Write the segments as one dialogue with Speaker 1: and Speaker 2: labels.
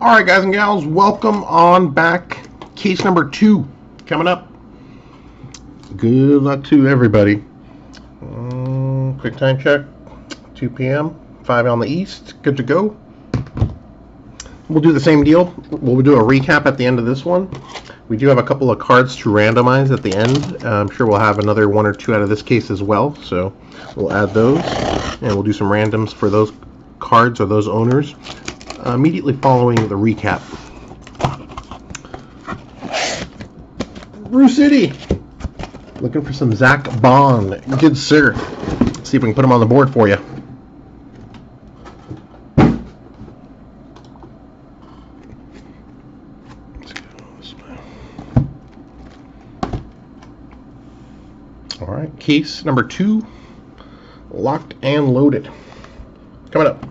Speaker 1: Alright guys and gals, welcome on back. Case number 2 coming up. Good luck to everybody. Quick time check, 2 p.m., 5 on the east, good to go. We'll do the same deal. We'll do a recap at the end of this one. We do have a couple of cards to randomize at the end. I'm sure we'll have another 1 or 2 out of this case as well, so we'll add those and we'll do some randoms for those cards or those owners immediately following the recap. Rue City, looking for some Zach Bond. Good sir. Let's see if we can put him on the board for you. Let's go this way. All right, case number 2, locked and loaded. Coming up.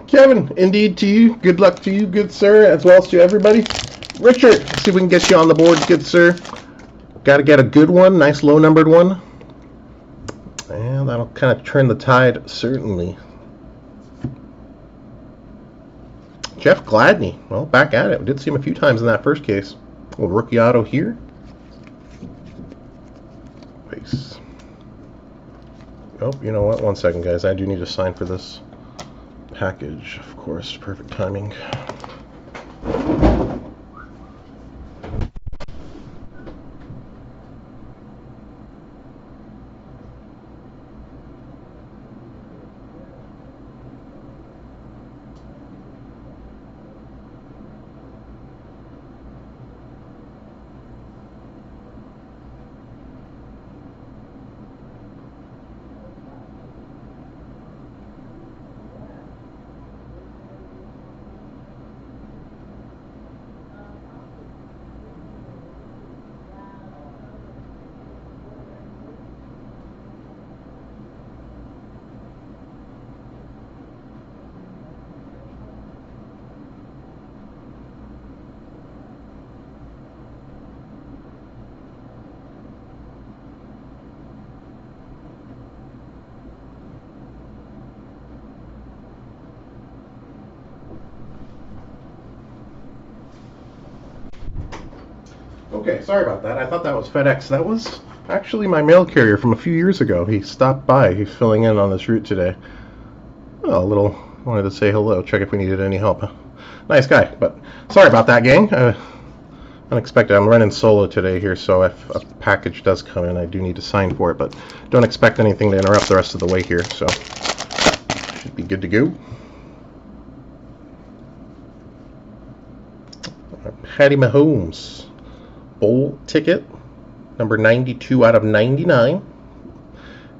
Speaker 1: Kevin, indeed to you. Good luck to you, good sir, as well as to everybody. Richard, let's see if we can get you on the board, good sir. Got to get a good one, nice low-numbered one. And that'll kind of turn the tide, certainly. Jeff Gladney, well, back at it. We did see him a few times in that first case. A little rookie auto here. Base. Oh, you know what? 1 second, guys. I do need to sign for this package, of course. Perfect timing. Okay, sorry about that. I thought that was FedEx. That was actually my mail carrier from a few years ago. He stopped by. He's filling in on this route today. Oh, a little, wanted to say hello, check if we needed any help. Nice guy, but sorry about that, gang. Unexpected. I'm running solo today here, so if a package does come in, I do need to sign for it, but don't expect anything to interrupt the rest of the way here, so should be good to go. Patty Mahomes. Bowl ticket, number 92 out of 99.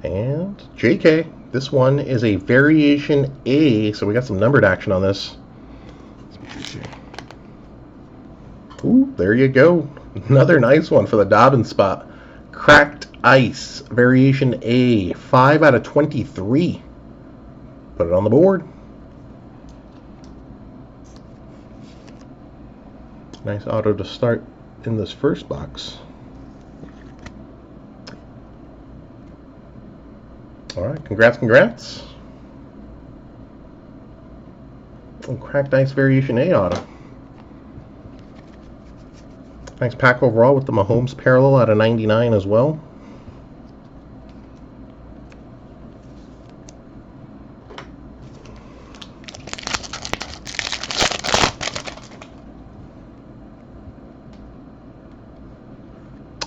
Speaker 1: And JK, this one is a variation A, so we got some numbered action on this. Ooh, there you go. Another nice one for the Dobbin spot. Cracked Ice, variation A, 5 out of 23. Put it on the board. Nice auto to start in this first box. Alright, congrats. And Cracked Ice Variation A auto. Nice pack overall with the Mahomes parallel out of 99 as well.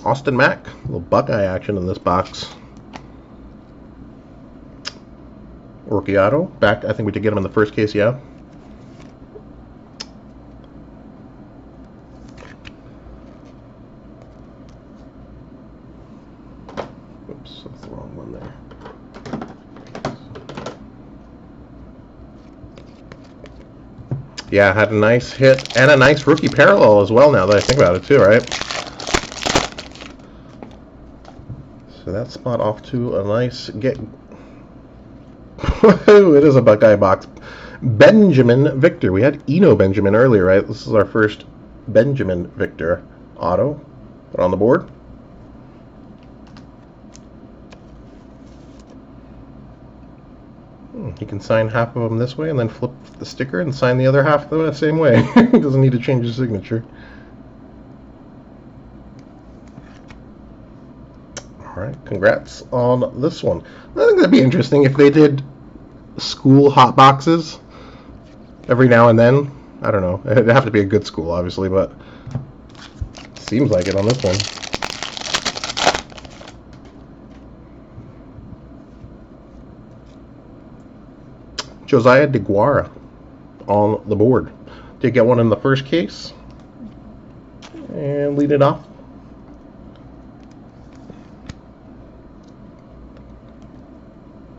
Speaker 1: Austin Mack, a little Buckeye action in this box. Rookie auto, back, I think we did get him in the first case, yeah. Oops, that's the wrong one there. Yeah, had a nice hit and a nice rookie parallel as well now that I think about it too, right? So that spot off to a nice get. It is a Buckeye box. Benjamin Victor. We had Eno Benjamin earlier, right? This is our first Benjamin Victor auto. Put on the board. He can sign half of them this way and then flip the sticker and sign the other half the same way. He doesn't need to change his signature. Alright, congrats on this one. I think that'd be interesting if they did school hot boxes every now and then. I don't know. It'd have to be a good school, obviously, but seems like it on this one. Josiah DeGuara on the board. Did get one in the first case. And lead it off.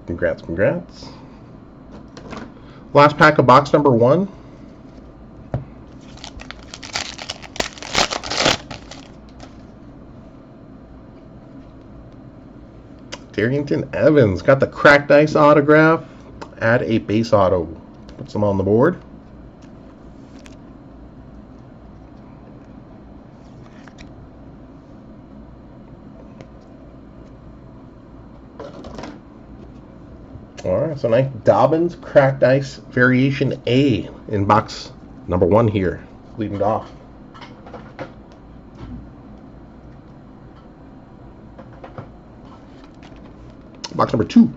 Speaker 1: Congrats, congrats. Last pack of box number 1. Darrington Evans got the cracked ice autograph. Add a base auto. Puts them on the board. Alright, so nice Dobbins cracked ice variation A in box number 1 here. Leading it off. Box number 2.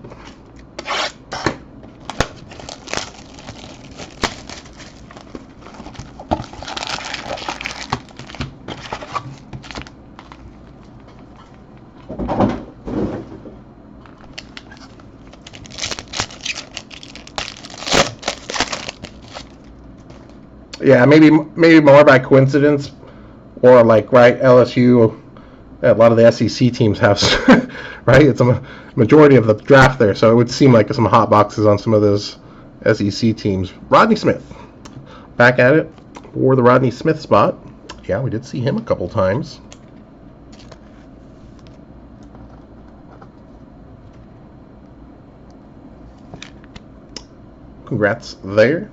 Speaker 1: Yeah, maybe more by coincidence, or like right LSU. A lot of the SEC teams have, right? It's a majority of the draft there, so it would seem like some hot boxes on some of those SEC teams. Rodney Smith, back at it for the Rodney Smith spot. Yeah, we did see him a couple times. Congrats there.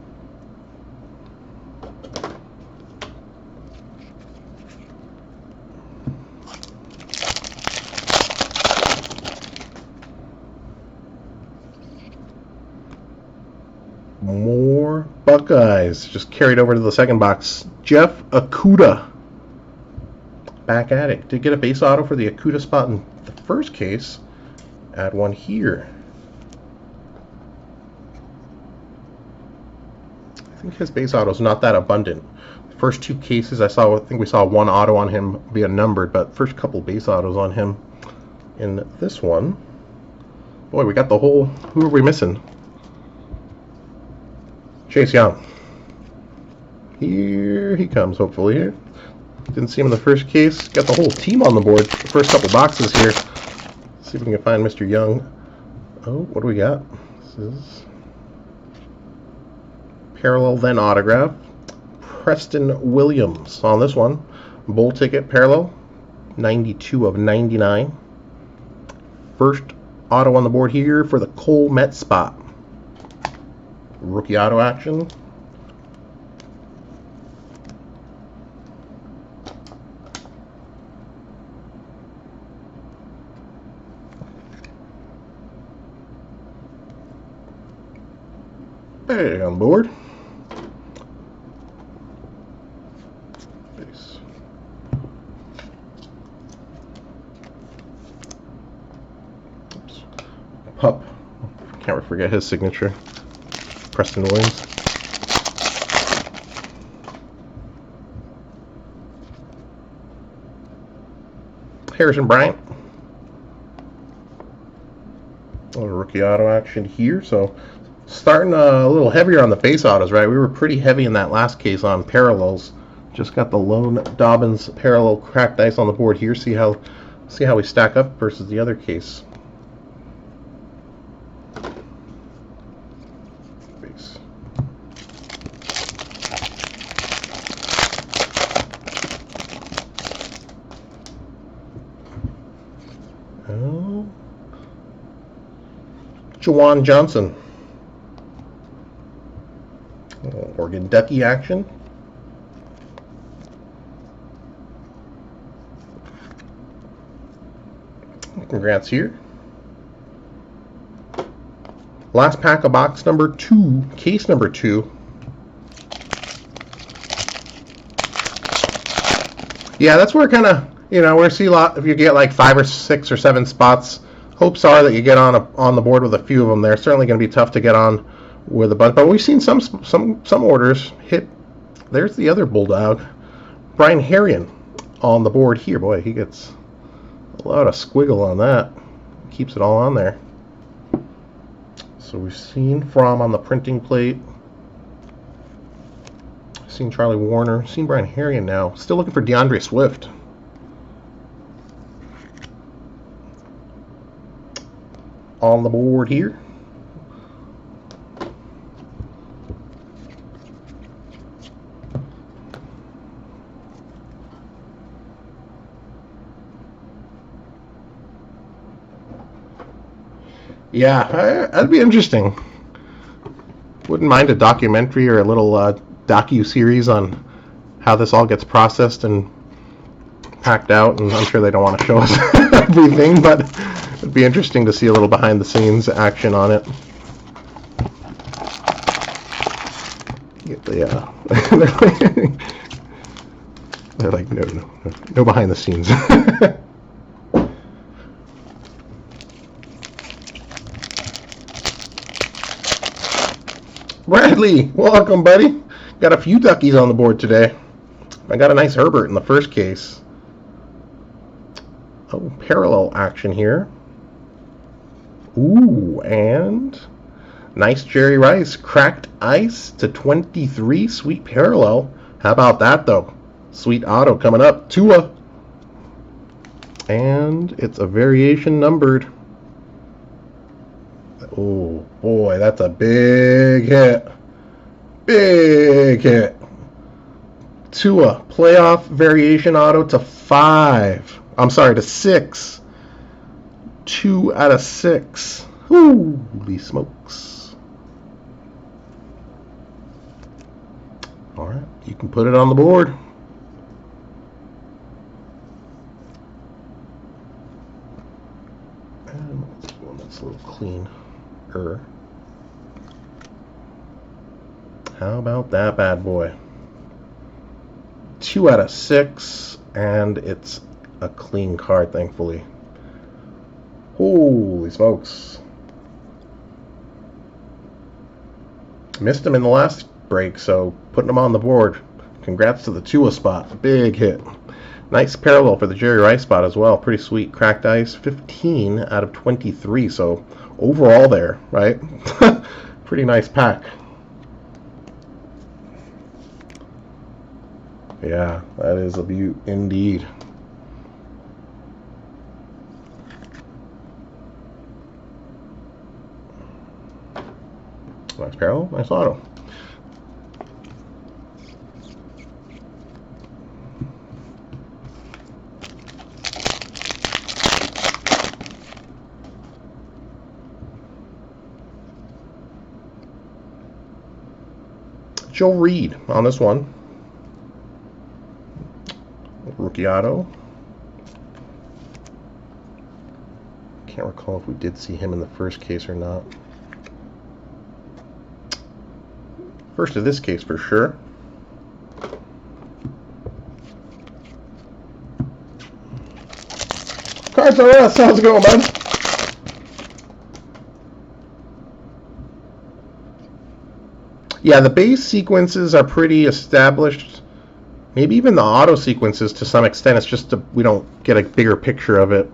Speaker 1: More Buckeyes. Just carried over to the second box. Jeff Okudah. Back at it. Did get a base auto for the Okudah spot in the first case. Add one here. I think his base auto is not that abundant. The first 2 cases I think we saw one auto on him via numbered, but first couple base autos on him in this one. Boy, we got the whole. Who are we missing? Chase Young. Here he comes, hopefully. Here. Didn't see him in the first case. Got the whole team on the board. The first couple boxes here. Let's see if we can find Mr. Young. Oh, what do we got? This is parallel then autograph. Preston Williams on this one. Bowl ticket parallel. 92 of 99. First auto on the board here for the Cole Met spot. Rookie auto action. Hey, on board. Base. Oops. Pup. Can't forget his signature. Preston Williams. Harrison Bryant. A little rookie auto action here. So starting a little heavier on the base autos, right? We were pretty heavy in that last case on parallels. Just got the lone Dobbins parallel cracked ice on the board here. See how we stack up versus the other case. Base. Oh. Juwan Johnson. Oregon Ducky action. Congrats here. Last pack of box number 2, case number 2. Yeah, that's where kind of, we see a lot. If you get like 5 or 6 or 7 spots, hopes are that you get on the board with a few of them. They're certainly going to be tough to get on with a bunch, but we've seen some orders hit. There's the other Bulldog, Brian Herrion, on the board here. Boy, he gets a lot of squiggle on that. Keeps it all on there. So we've seen Fromm on the printing plate. Seen Charlie Warner. Seen Brian Herrion now. Still looking for DeAndre Swift. On the board here. Yeah, that'd be interesting. Wouldn't mind a documentary or a little docu-series on how this all gets processed and packed out, and I'm sure they don't want to show us everything, but it'd be interesting to see a little behind-the-scenes action on it. Yeah. They're like, no behind the scenes. Bradley, welcome, buddy. Got a few duckies on the board today. I got a nice Herbert in the first case. Oh, parallel action here. Ooh, and nice Jerry Rice. Cracked ice to 23. Sweet parallel. How about that, though? Sweet auto coming up. Tua. And it's a variation numbered. Oh, boy, that's a big hit. Big hit. Tua, playoff variation auto to 5. I'm sorry, to 6. 2 out of 6. Holy smokes. All right, you can put it on the board. And let's do one that's a little cleaner. How about that bad boy? 2 out of 6, and it's a clean card, thankfully. Holy smokes. Missed him in the last break, so putting him on the board. Congrats to the Tua spot. Big hit. Nice parallel for the Jerry Rice spot as well. Pretty sweet. Cracked ice. 15 out of 23, so overall there, right? Pretty nice pack. Yeah, that is a beaut indeed. Nice parallel, nice auto. Joe Reed on this one. Rookie auto. Can't recall if we did see him in the first case or not. First of this case for sure. Cards R Us, how's it going, bud? Yeah, the base sequences are pretty established. Maybe even the auto sequences to some extent. It's just we don't get a bigger picture of it.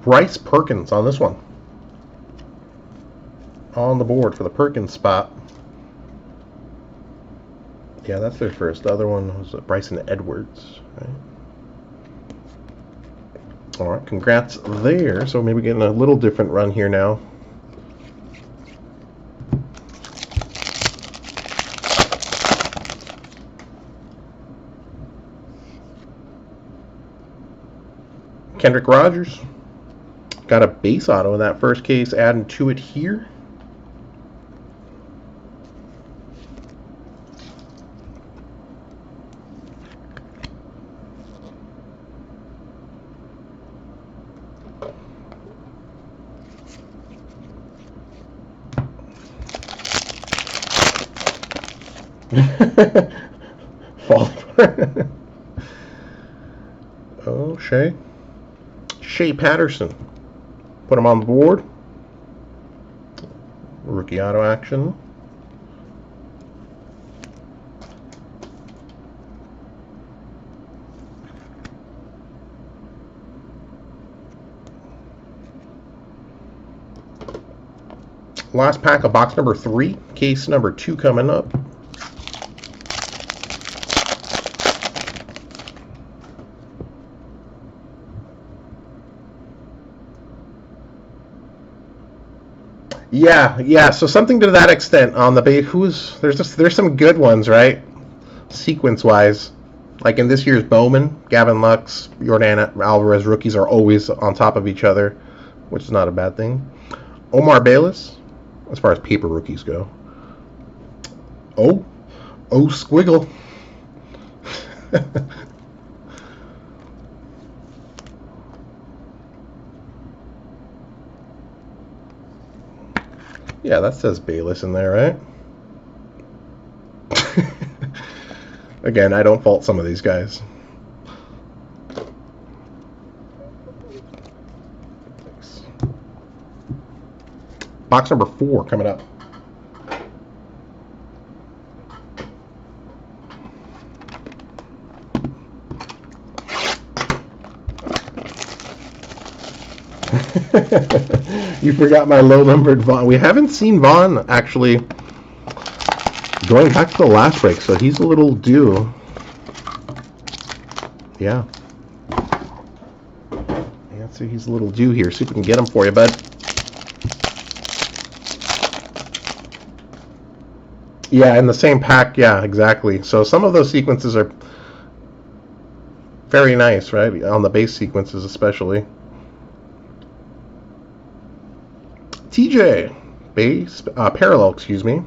Speaker 1: Bryce Perkins on this one. On the board for the Perkins spot. Yeah, that's their first. The other one was Bryson Edwards. Right? All right, congrats there. So maybe getting a little different run here now. Kendrick Rogers. Got a base auto in that first case, adding to it here. Fall apart. Oh, Shea Patterson. Put him on the board. Rookie auto action. Last pack of box number 3. Case number 2 coming up. Yeah. So something to that extent on the base. There's some good ones, right? Sequence-wise, like in this year's Bowman, Gavin Lux, Jordan Alvarez rookies are always on top of each other, which is not a bad thing. Omar Bayless, as far as paper rookies go. Oh, Squiggle. Yeah, that says Bayless in there, right? Again, I don't fault some of these guys. Box number 4 coming up. You forgot my low-numbered Vaughn. We haven't seen Vaughn actually going back to the last break, so he's a little due. Yeah. So he's a little due here. See if we can get him for you, bud. Yeah, in the same pack. Yeah, exactly. So some of those sequences are very nice, right? On the base sequences especially. TJ, base, parallel, excuse me.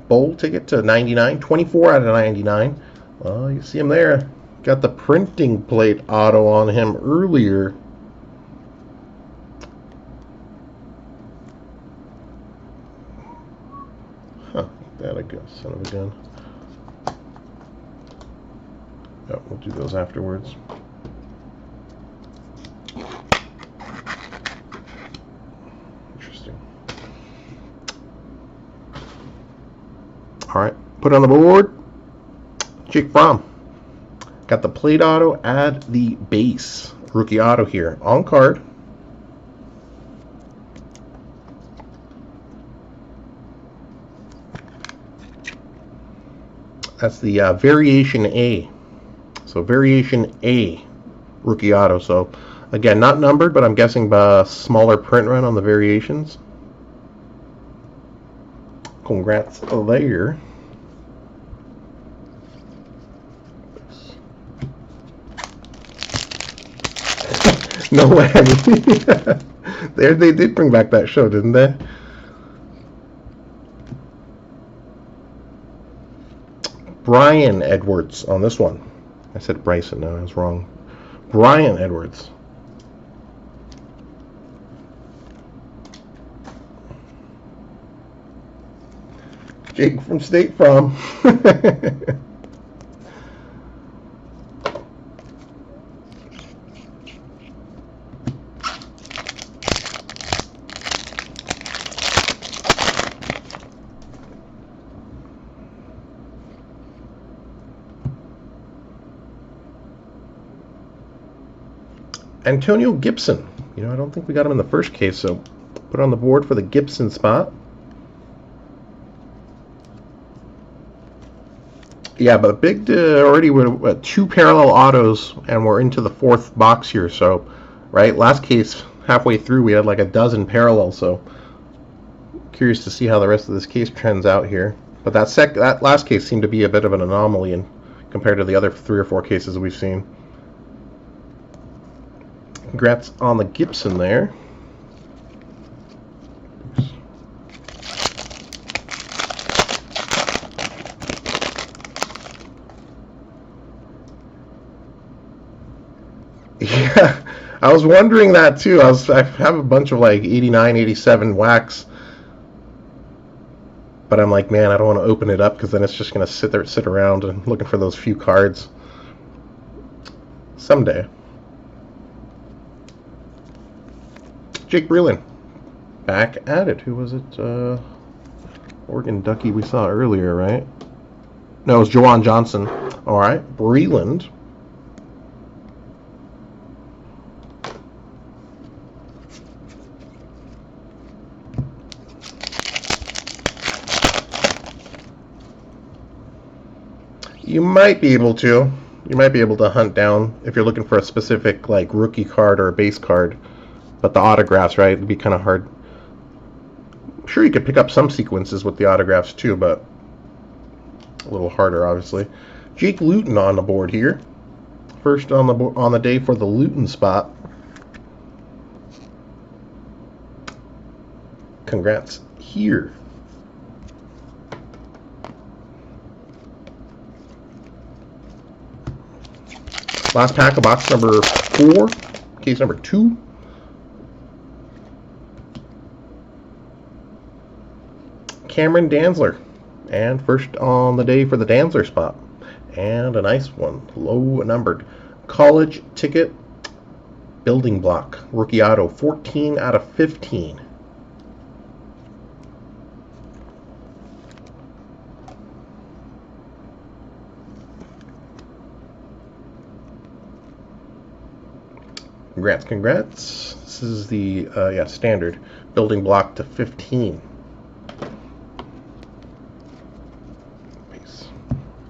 Speaker 1: Bowl ticket to 99, 24 out of 99. Well, you see him there. Got the printing plate auto on him earlier. Huh, that I guess, son of a gun. Oh, we'll do those afterwards. Interesting. All right, put it on the board. Jake Fromm. Got the plate auto, add the base. Rookie auto here. On card. That's the Variation A. So Variation A rookie auto. So again, not numbered, but I'm guessing smaller print run on the variations. Congrats there. No way. They did bring back that show, didn't they? Brian Edwards on this one. I said Bryson, no, I was wrong. Brian Edwards. Jake from State Farm. Antonio Gibson. You know, I don't think we got him in the first case, so put it on the board for the Gibson spot. Yeah, but big already we're at 2 parallel autos, and we're into the 4th box here. So, right, last case halfway through we had like a dozen parallels. So, curious to see how the rest of this case trends out here. But that last case seemed to be a bit of an anomaly compared to the other 3 or 4 cases we've seen. Congrats on the Gibson there. Yeah, I was wondering that too. I have a bunch of like 89, 87 wax But I'm like, man, I don't want to open it up because then it's just going to sit around and looking for those few cards. Someday. Jake Breland. Back at it. Who was it? Oregon Ducky we saw earlier, right? No, it was Jawan Johnson. All right. Breland. You might be able to. You might be able to hunt down if you're looking for a specific like rookie card or a base card. But the autographs, right? It'd be kind of hard. I'm sure you could pick up some sequences with the autographs too, but a little harder, obviously. Jake Luton on the board here. First on the day for the Luton spot. Congrats here. Last pack of box number 4, case number 2. Cameron Dantzler. And first on the day for the Dantzler spot. And a nice one, low numbered. College ticket, building block, rookie auto, 14 out of 15. Congrats. This is the standard building block to 15. Nice.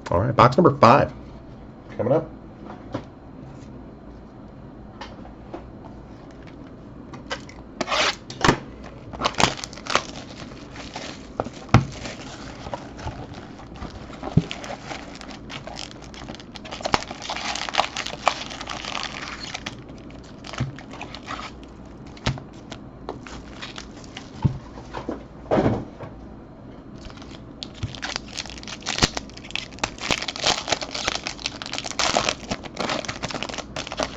Speaker 1: All right, box number 5 coming up.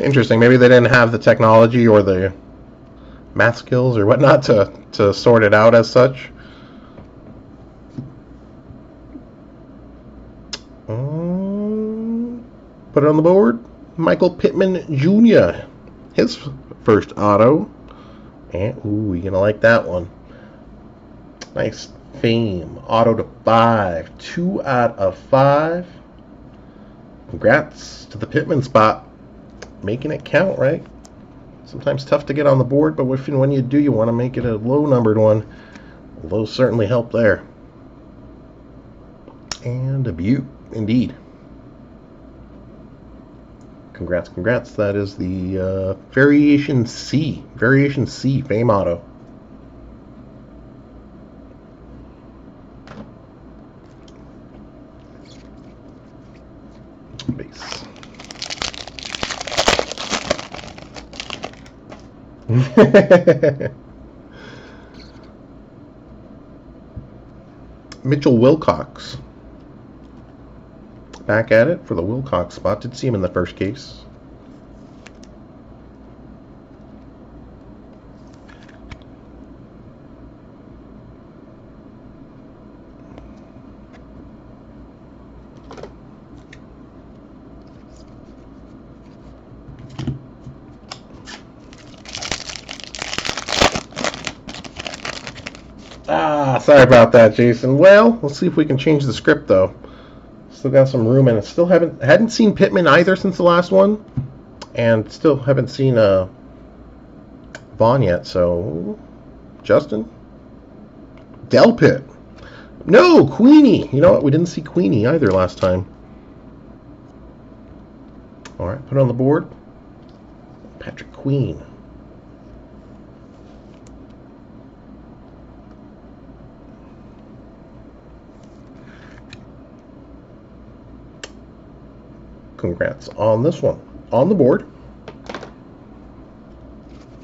Speaker 1: Interesting. Maybe they didn't have the technology or the math skills or whatnot to sort it out as such. Put it on the board. Michael Pittman Jr. His first auto. And, ooh, you're going to like that one. Nice. Fame. Auto to 5. 2 out of 5. Congrats to the Pittman spot. Making it count, right? Sometimes tough to get on the board, but when you do, you want to make it a low-numbered one. Low certainly helped there. And a beaut, indeed. Congrats. That is the Variation C Fame Auto. Base. Mitchell Wilcox. Back at it for the Wilcox spot. Did see him in the first case. Sorry about that, Jason. Well, let's see if we can change the script, though. Still got some room, and I still hadn't seen Pittman either since the last one, and still haven't seen Vaughn yet. So, Justin, Delpit. No, Queenie. You know what? We didn't see Queenie either last time. All right, put it on the board. Patrick Queen. Congrats on this one. On the board.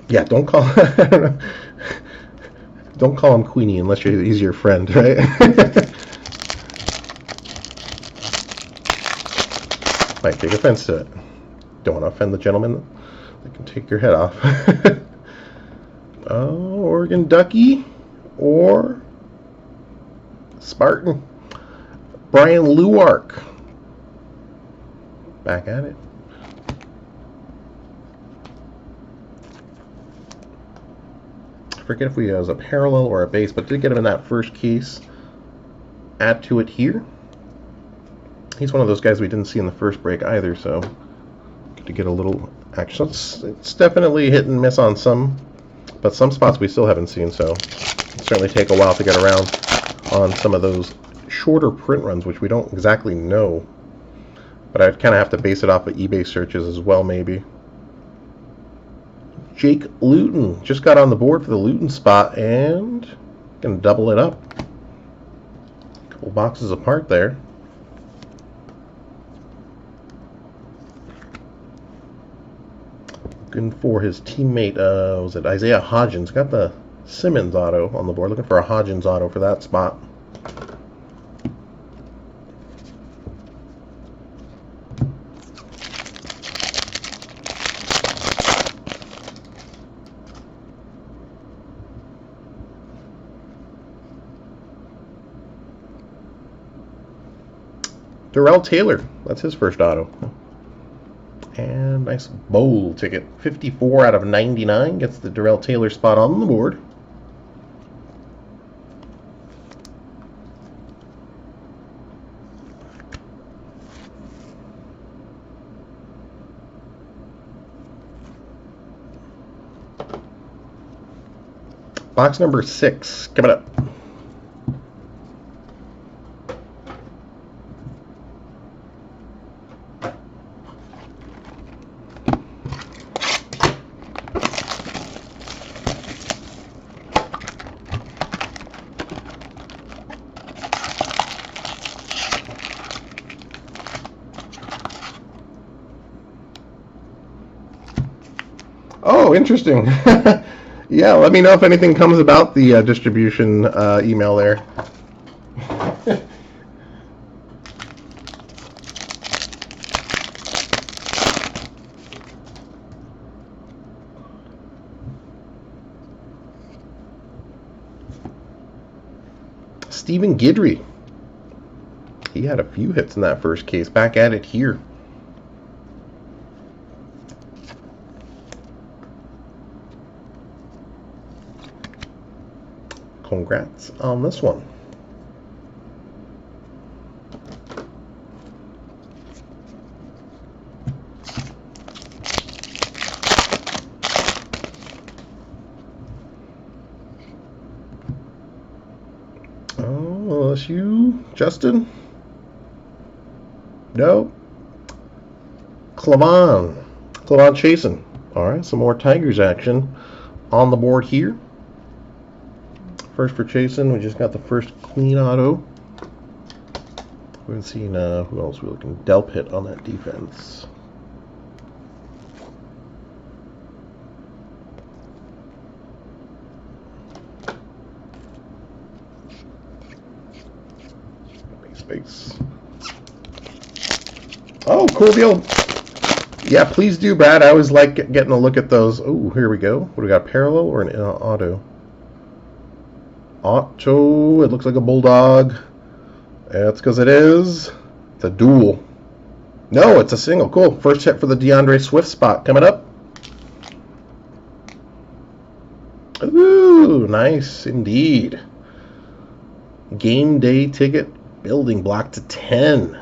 Speaker 1: Yeah, don't call don't call him Queenie unless he's your friend, right? Might take offense to it. Don't want to offend the gentleman. They can take your head off. Oregon Ducky or Spartan. Brian Luark. Back at it. I forget if we was a parallel or a base, but did get him in that first case. Add to it here. He's one of those guys we didn't see in the first break either, so good to get a little action. It's definitely hit and miss on some, but some spots we still haven't seen, so it'll certainly take a while to get around on some of those shorter print runs, which we don't exactly know. But I'd kind of have to base it off of eBay searches as well, maybe. Jake Luton just got on the board for the Luton spot, and gonna double it up. Couple boxes apart there. Looking for his teammate, was it Isaiah Hodgins? Got the Simmons auto on the board. Looking for a Hodgins auto for that spot. Darrell Taylor, that's his first auto. And nice bowl ticket. 54 out of 99 gets the Darrell Taylor spot on the board. Box number 6 coming up. Oh, interesting. Yeah, let me know if anything comes about the distribution email there. Stephen Guidry. He had a few hits in that first case. Back at it here. Congrats on this one. Oh, that's you, Justin? No. Clavon Chasen. All right, some more Tigers action on the board here. First for Chasen, we just got the first clean auto. We haven't seen, who else we're looking? Delpit on that defense. Base. Oh, cool deal. Yeah, please do, Brad. I always like getting a look at those. Oh, here we go. What do we got, parallel or an auto? Auto, it looks like a Bulldog. That's because it is. It's a dual. No, it's a single. Cool. First hit for the DeAndre Swift spot coming up. Ooh, nice indeed. Game day ticket, building block to 10.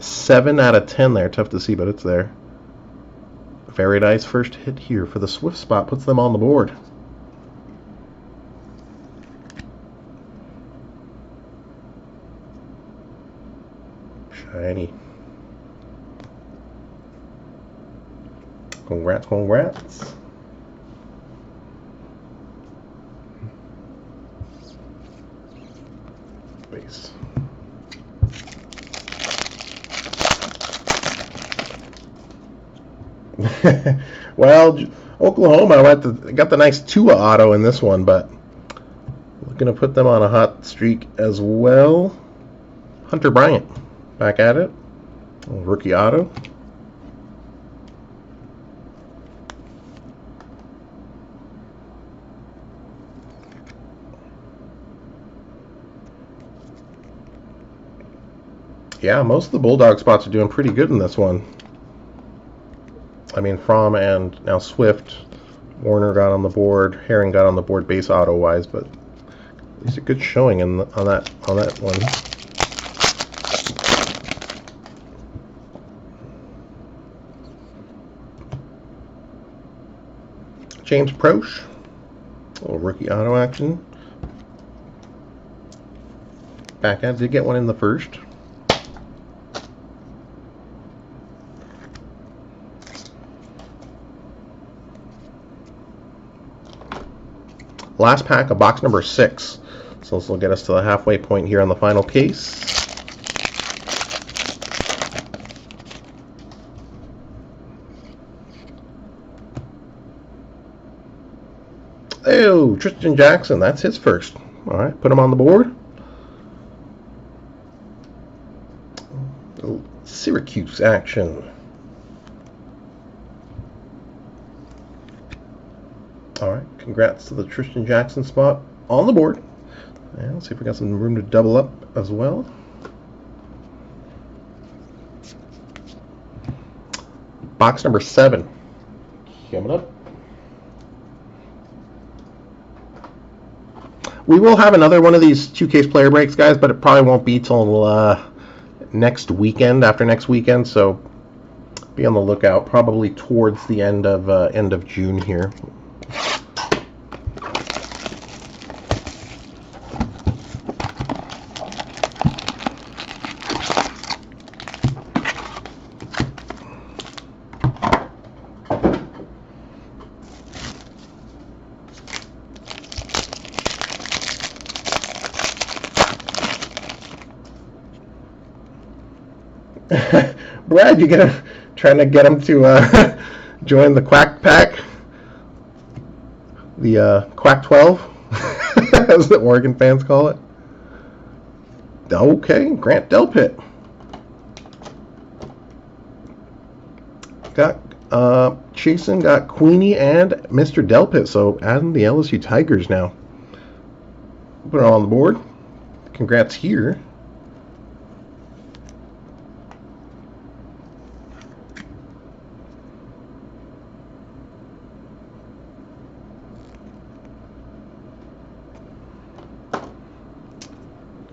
Speaker 1: Seven out of 10 there. Tough to see, but it's there. Very nice first hit here for the Swift spot. Puts them on the board. Shiny. Congrats, congrats. Base. Well, Oklahoma got the nice Tua auto in this one, but looking to put them on a hot streak as well. Hunter Bryant, back at it. Rookie auto. Yeah, most of the Bulldog spots are doing pretty good in this one. I mean, Fromm and now Swift. Warner got on the board. Herring got on the board base auto-wise, but it's a good showing on that one. James Proche, a little rookie auto action. Back end did get one in the first. Last pack of box number 6. So this will get us to the halfway point here on the final case. Oh, Tristan Jackson, that's his first. All right, put him on the board. Syracuse action. All right, congrats to the Tristan Jackson spot on the board. And let's see if we got some room to double up as well. Box number 7 coming up. We will have another one of these 2-case player breaks, guys, but it probably won't be till next weekend, after next weekend. So be on the lookout, probably towards the end of June here. Brad, you trying to get him to join the Quack Pack, the Quack 12, as the Oregon fans call it. Okay, Grant Delpit. Got Chasen, got Queenie and Mr. Delpit, so adding the LSU Tigers now. Put it on the board. Congrats here.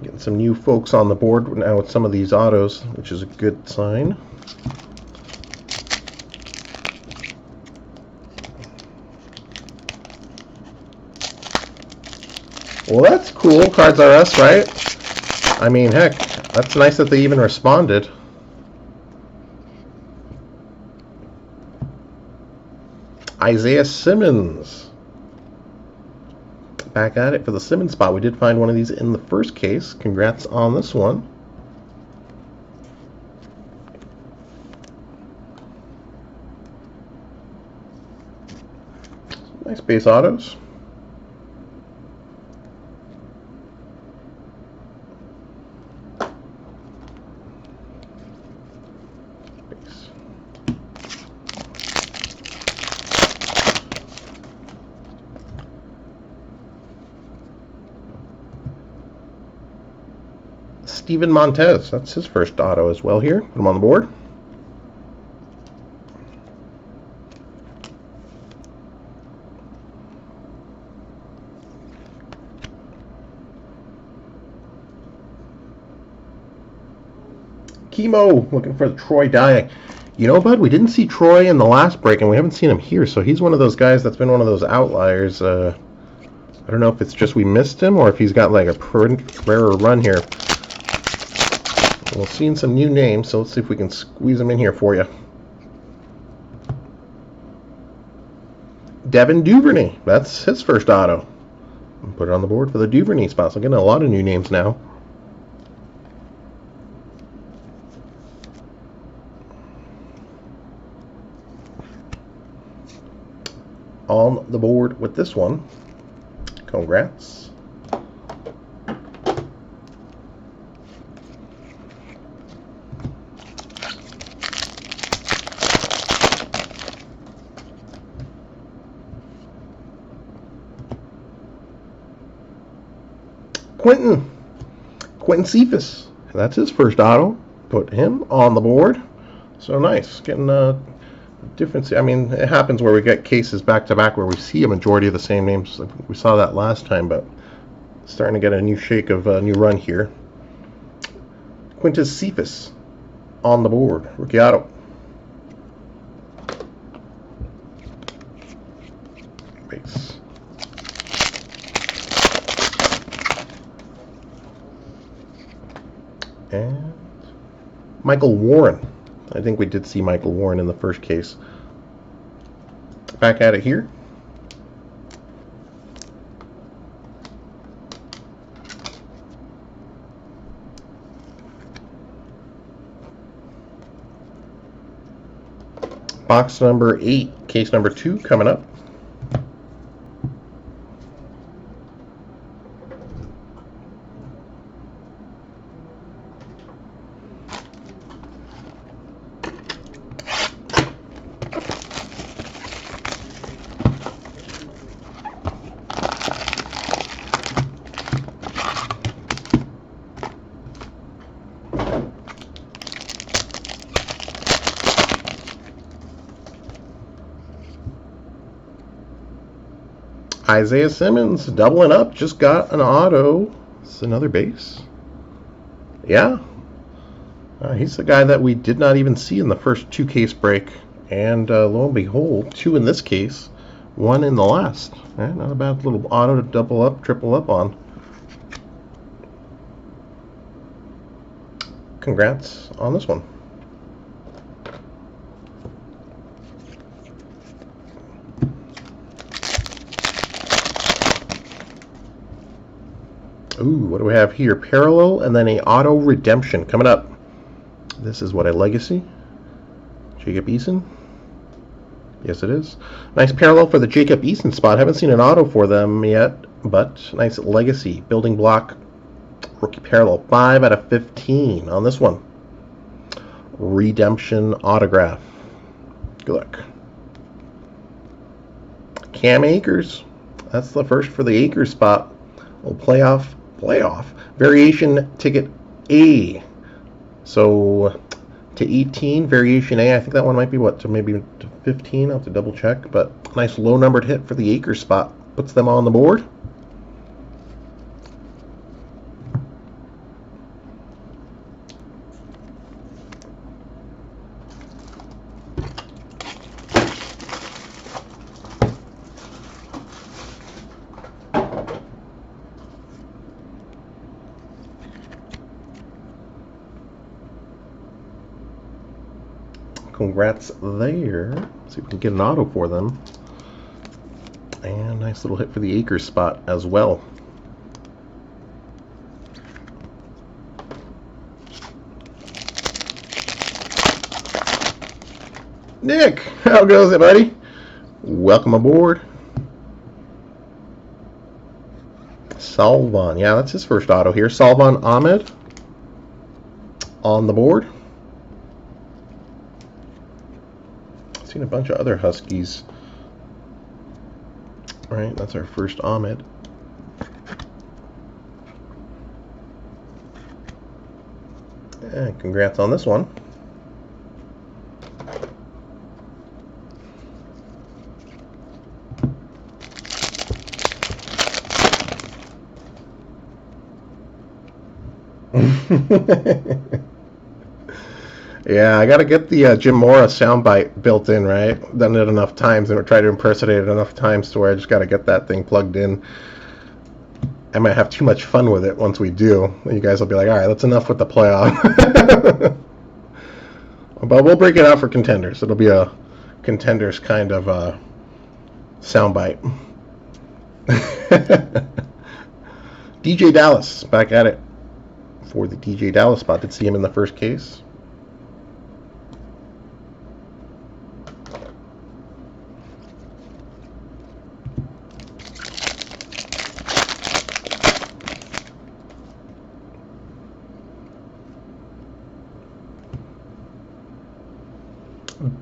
Speaker 1: Getting some new folks on the board now with some of these autos, which is a good sign. Well, that's cool. Cards R Us, right? I mean, heck, that's nice that they even responded. Isaiah Simmons. Back at it for the Simmons spot. We did find one of these in the first case. Congrats on this one. Nice base autos. Steven Montez, that's his first auto as well here. Put him on the board. Chemo, looking for Troy Dye. You know, bud, we didn't see Troy in the last break, and we haven't seen him here, so he's one of those guys that's been one of those outliers. I don't know if it's just we missed him or if he's got like a rarer run here. We're seeing some new names, so let's see if we can squeeze them in here for you. Devin Duvernay, that's his first auto. Put it on the board for the Duvernay spot. So getting a lot of new names now. On the board with this one. Congrats. Quentin Cephas. That's his first auto. Put him on the board. So nice. Getting difference. I mean, it happens where we get cases back to back where we see a majority of the same names. We saw that last time, but starting to get a new shake of a new run here. Quintus Cephas on the board. Rookie auto. Base. And Michael Warren. I think we did see Michael Warren in the first case. Back at it here. Box number 8, case number 2 coming up. Isaiah Simmons doubling up, just got an auto. It's another base. Yeah. He's the guy that we did not even see in the first 2 case break. And lo and behold, 2 in this case, 1 in the last. Not a bad little auto to double up, triple up on. Congrats on this one. Ooh, what do we have here? Parallel and then a auto redemption coming up. This is what, a legacy? Jacob Eason? Yes, it is. Nice parallel for the Jacob Eason spot. Haven't seen an auto for them yet, but nice legacy. Building block rookie parallel. 5 out of 15 on this one. Redemption autograph. Good luck. Cam Akers. That's the first for the Akers spot. We'll playoff variation ticket A. So to 18 variation A. I think that one might be what, to maybe to 15. I'll have to double check, but nice low numbered hit for the Akers spot. Puts them on the board. Congrats there. See if we can get an auto for them. And nice little hit for the Akers spot as well. Nick, how goes it, buddy? Welcome aboard. Salvan, yeah, that's his first auto here. Salvan Ahmed on the board. Seen a bunch of other Huskies. All right, that's our first Ahmed. And congrats on this one. Yeah, I gotta get the Jim Mora soundbite built in, right? Done it enough times and tried to impersonate it enough times to where I just gotta get that thing plugged in. I might have too much fun with it once we do. You guys will be like, all right, that's enough with the playoff. But we'll break it out for contenders. It'll be a contenders kind of soundbite. DJ Dallas back at it for the DJ Dallas spot. Did see him in the first case.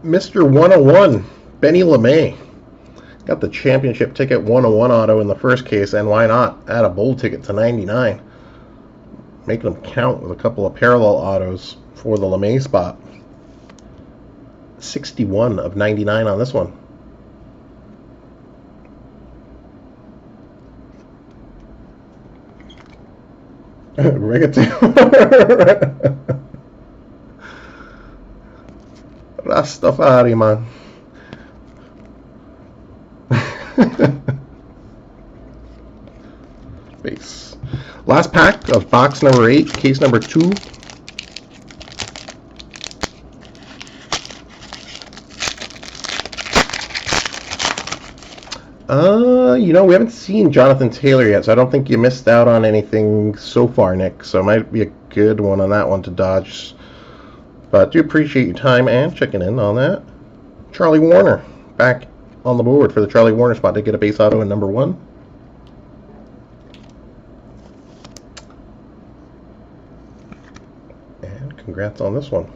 Speaker 1: Mr. 101, Benny LeMay. Got the championship ticket 101 auto in the first case, and why not add a bold ticket to 99? making them count with a couple of parallel autos for the LeMay spot. 61 of 99 on this one. Bring it to Rastafari, man. Base. Last pack of box number 8, case number 2. You know, we haven't seen Jonathan Taylor yet, so I don't think you missed out on anything so far, Nick. So it might be a good one on that one to dodge. But I do appreciate your time and checking in on that. Charlie Warner back on the board for the Charlie Warner spot to get a base auto in number 1. And congrats on this one.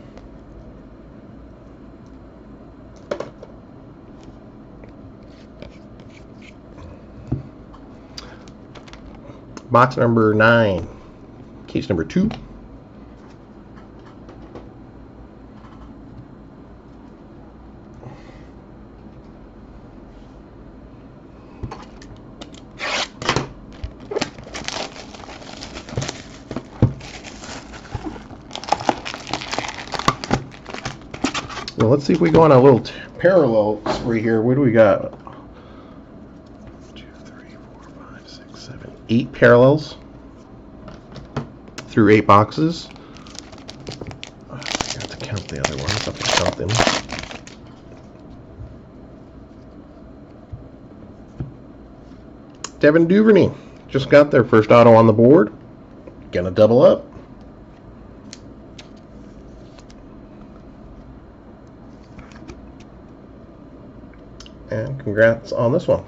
Speaker 1: Box number 9, case number 2. Well, let's see if we go on a little parallel spree here. What do we got? 2, 3, 4, 5, 6, 7, 8 parallels through 8 boxes. I forgot to count the other ones. I can count them. Devin Duvernay just got their first auto on the board. Gonna double up. And congrats on this one.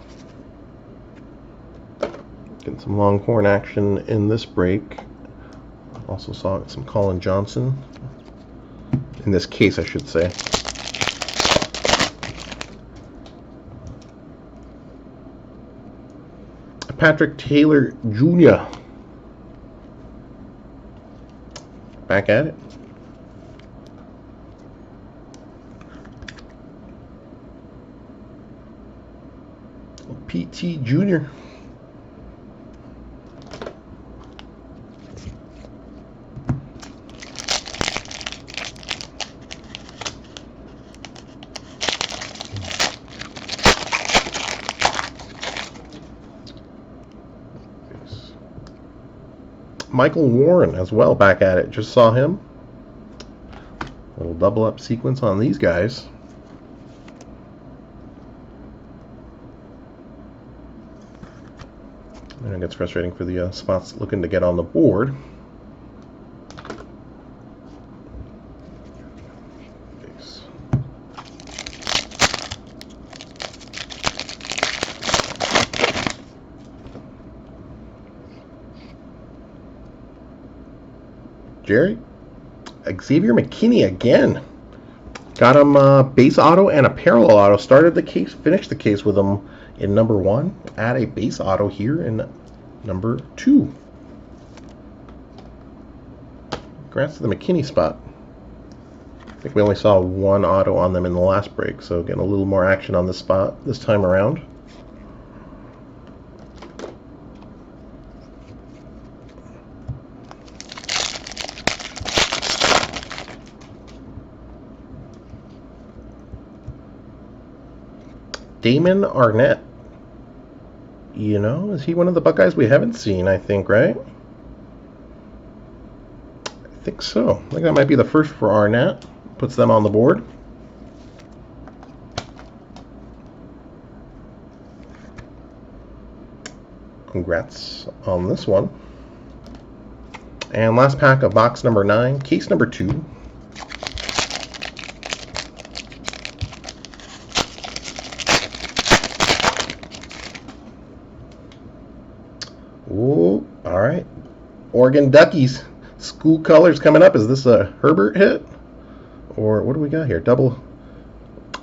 Speaker 1: Getting some Longhorn action in this break. Also saw some Colin Johnson. In this case, I should say. Patrick Taylor Jr. Back at it. PT Jr. Michael Warren as well back at it. Just saw him. A little double up sequence on these guys. And it gets frustrating for the spots looking to get on the board. Jerry, Xavier McKinney again. Got him base auto and a parallel auto. Started the case, finished the case with him in number 1. Add a base auto here in number 2. Congrats to the McKinney spot. I think we only saw 1 auto on them in the last break, so getting a little more action on this spot this time around. Damon Arnett. You know, is he one of the Buckeyes we haven't seen, I think, right? I think so. I think that might be the first for Arnett. Puts them on the board. Congrats on this one. And last pack of box number 9, case number 2. Ooh, all right. Oregon Duckies. School colors coming up. Is this a Herbert hit? Or what do we got here? Double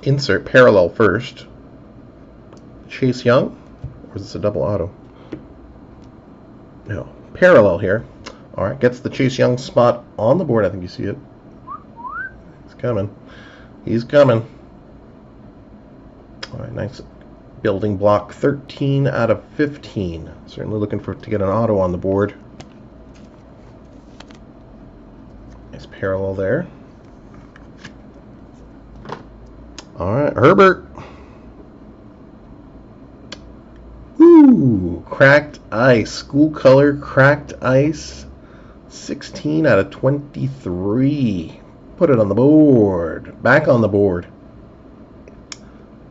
Speaker 1: insert parallel first. Chase Young? Or is this a double auto? No. Parallel here. All right, gets the Chase Young spot on the board. I think you see it. He's coming. He's coming. All right, nice building block. 13 out of 15. Certainly looking to get an auto on the board. Nice parallel there. All right, Herbert. Ooh, cracked ice. School color cracked ice. 16 out of 23. Put it on the board. Back on the board.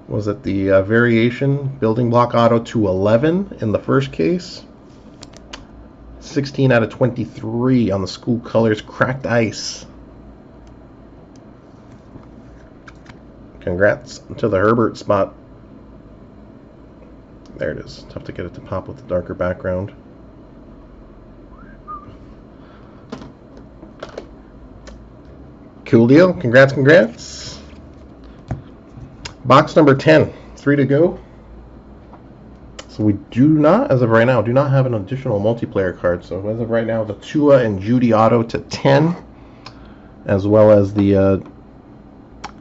Speaker 1: Was it the variation building block auto to 11 in the first case? 16 out of 23 on the school colors cracked ice. Congrats to the Herbert spot. There it is. Tough to get it to pop with the darker background. Cool deal. Congrats, congrats. Box number 10. 3 to go. So we do not, as of right now, do not have an additional multiplayer card. So as of right now, the Tua and Judy auto to 10, as well as the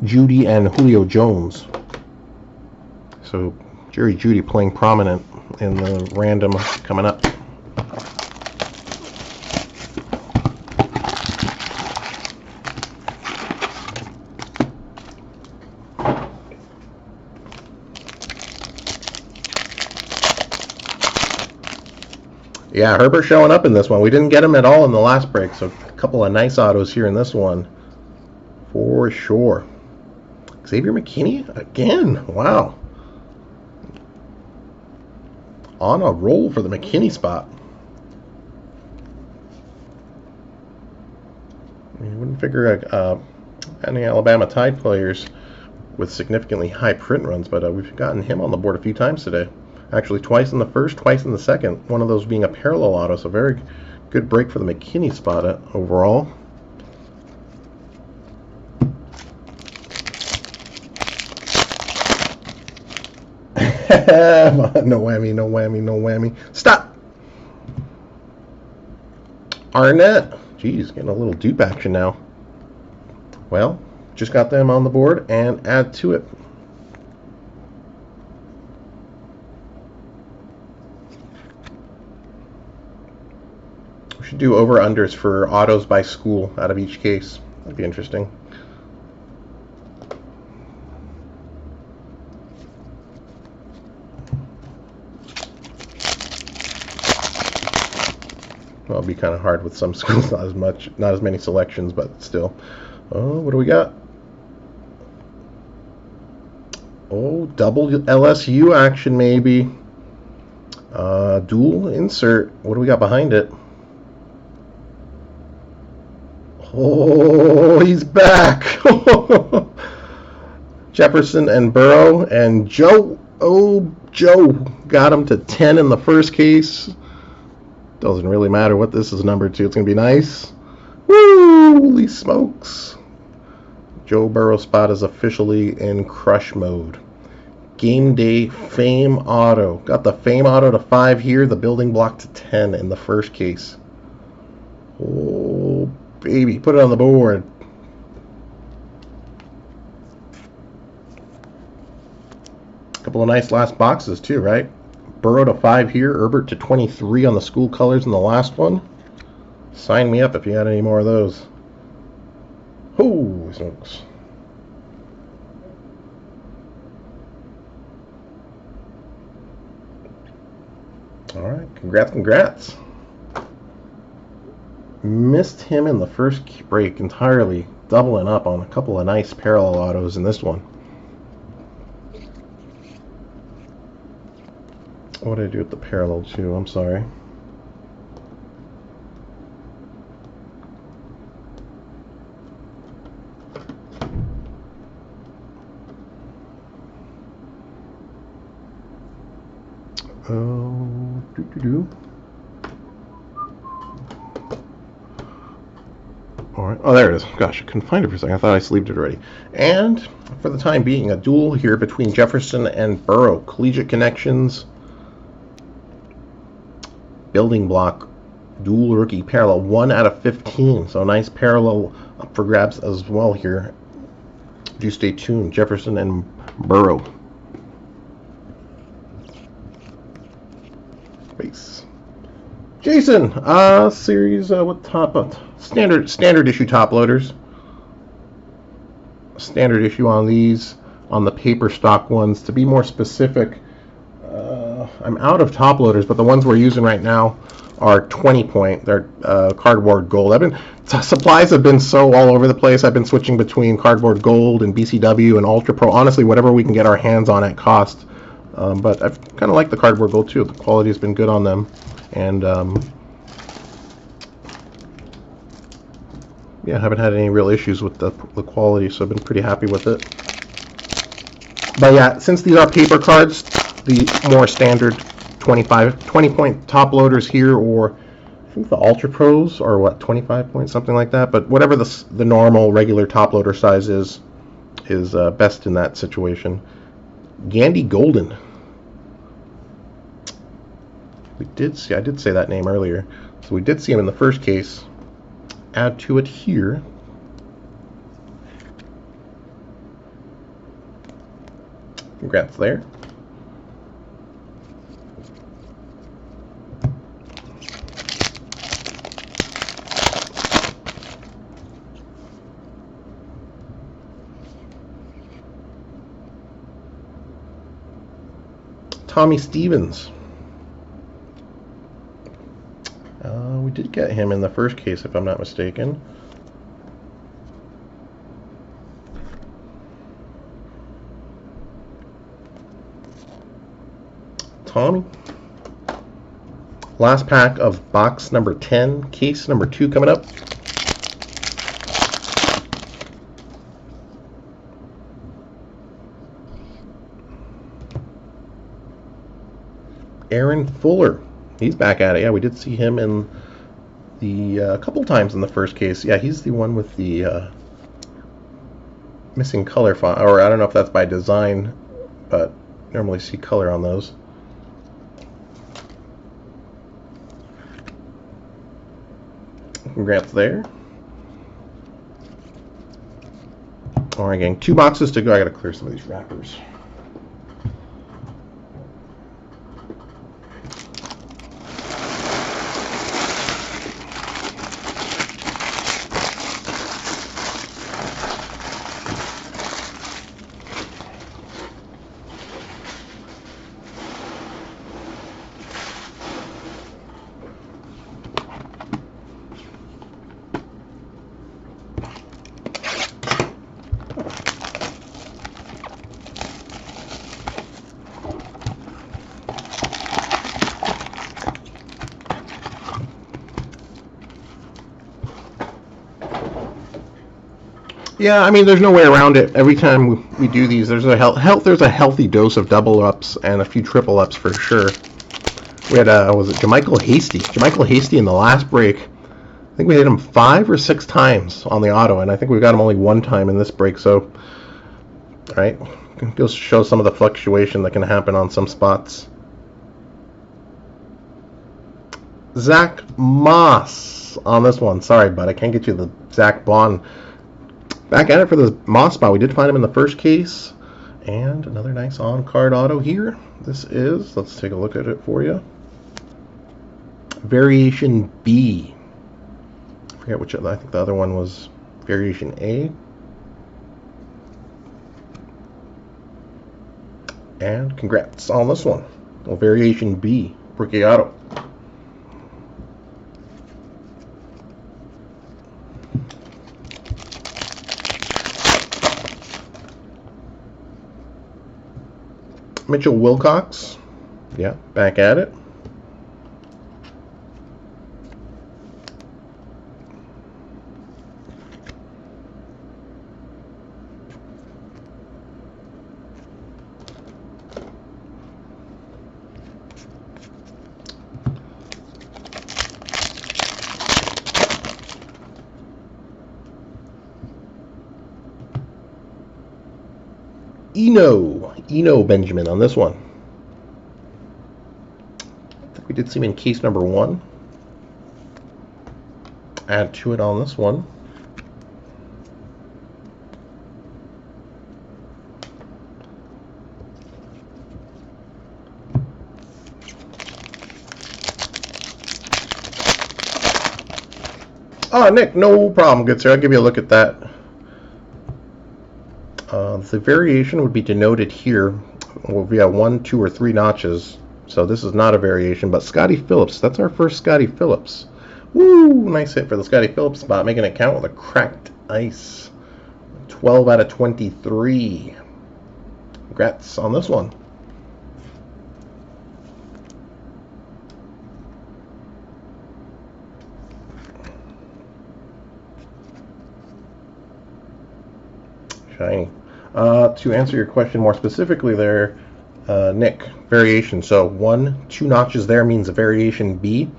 Speaker 1: Judy and Julio Jones. So Jerry Judy playing prominent in the random coming up. Yeah, Herbert showing up in this one. We didn't get him at all in the last break, so a couple of nice autos here in this one. For sure. Xavier McKinney again. Wow. On a roll for the McKinney spot. You wouldn't figure any Alabama Tide players with significantly high print runs, but we've gotten him on the board a few times today. Actually, twice in the first, twice in the second. One of those being a parallel auto, so very good break for the McKinney spot overall. No whammy, no whammy, no whammy. Stop! Arnett. Geez, getting a little dupe action now. Well, just got them on the board and add to it. We should do over-unders for autos by school out of each case. That'd be interesting. Well, it'll be kind of hard with some schools, not as many selections, but still. Oh, what do we got? Oh, double LSU action maybe. Dual insert. What do we got behind it? Oh, he's back. Jefferson and Burrow and Joe. Oh, Joe got him to 10 in the first case. Doesn't really matter what this is numbered to. It's going to be nice. Woo! Holy smokes. Joe Burrow spot is officially in crush mode. Game day Fame Auto. Got the Fame Auto to 5 here. The building block to 10 in the first case. Oh, baby. Put it on the board. Couple of nice last boxes too, right? Burrow to 5 here, Herbert to 23 on the school colors in the last one. Sign me up if you got any more of those. Holy smokes. All right, congrats. Missed him in the first break entirely, doubling up on a couple of nice parallel autos in this one. What did I do with the parallel too? I'm sorry. All right. Oh, there it is. Gosh, I couldn't find it for a second. I thought I sleeved it already. And for the time being, a duel here between Jefferson and Burrow. Collegiate connections. Building block Dual rookie parallel, 1 out of 15. So nice parallel up for grabs as well here. Do stay tuned. Jefferson and Burrow. Base. Jason, series what top standard issue top loaders. Standard issue on these, on the paper stock ones. To be more specific, I'm out of top loaders, but the ones we're using right now are 20 point. They're cardboard gold. Supplies have been so all over the place. I've been switching between cardboard gold and BCW and Ultra Pro. Honestly, whatever we can get our hands on at cost. But I've kind of liked the cardboard gold too. The quality has been good on them, and yeah, I haven't had any real issues with the quality, so I've been pretty happy with it. But yeah, since these are paper cards, the more standard 20 point top loaders here, or I think the Ultra Pros are what, 25 point, something like that. But whatever the normal regular top loader size is best in that situation. Gandy Golden. I did say that name earlier. So we did see him in the first case. Add to it here. Congrats there. Tommy Stevens. We did get him in the first case, if I'm not mistaken. Tommy. Last pack of box number 10, case number 2 coming up. Aaron Fuller. He's back at it. Yeah, we did see him in the couple times in the first case. Yeah, he's the one with the missing color font, or I don't know if that's by design, but normally see color on those. Congrats there. All right, gang, 2 boxes to go. I gotta clear some of these wrappers. Yeah, I mean, there's no way around it. Every time we do these, there's a healthy dose of double ups and a few triple ups for sure. We had was it Jermichael Hasty? Jermichael Hasty in the last break. I think we hit him 5 or 6 times on the auto, and I think we got him only 1 time in this break. So, all right, just show some of the fluctuation that can happen on some spots. Zach Moss on this one. Sorry, bud, I can't get you the Zach Bond. Back at it for the Moss spot. We did find him in the first case. And another nice on-card auto here. This is, let's take a look at it for you. Variation B. I forget which, I think the other one was Variation A. And congrats on this one. Well, Variation B, rookie auto. Mitchell Wilcox, yeah, back at it. Eno Benjamin on this one. I think we did see him in case number 1. add to it on this one. Oh, Nick, no problem, good sir. I'll give you a look at that. The variation would be denoted here. Well, we have 1, 2, or 3 notches. So this is not a variation, but Scotty Phillips. That's our first Scotty Phillips. Woo! Nice hit for the Scotty Phillips spot, making it count with a cracked ice. 12 out of 23. Congrats on this one. Shiny. To answer your question more specifically there, Nick, variation. So 1, 2 notches there means a variation B.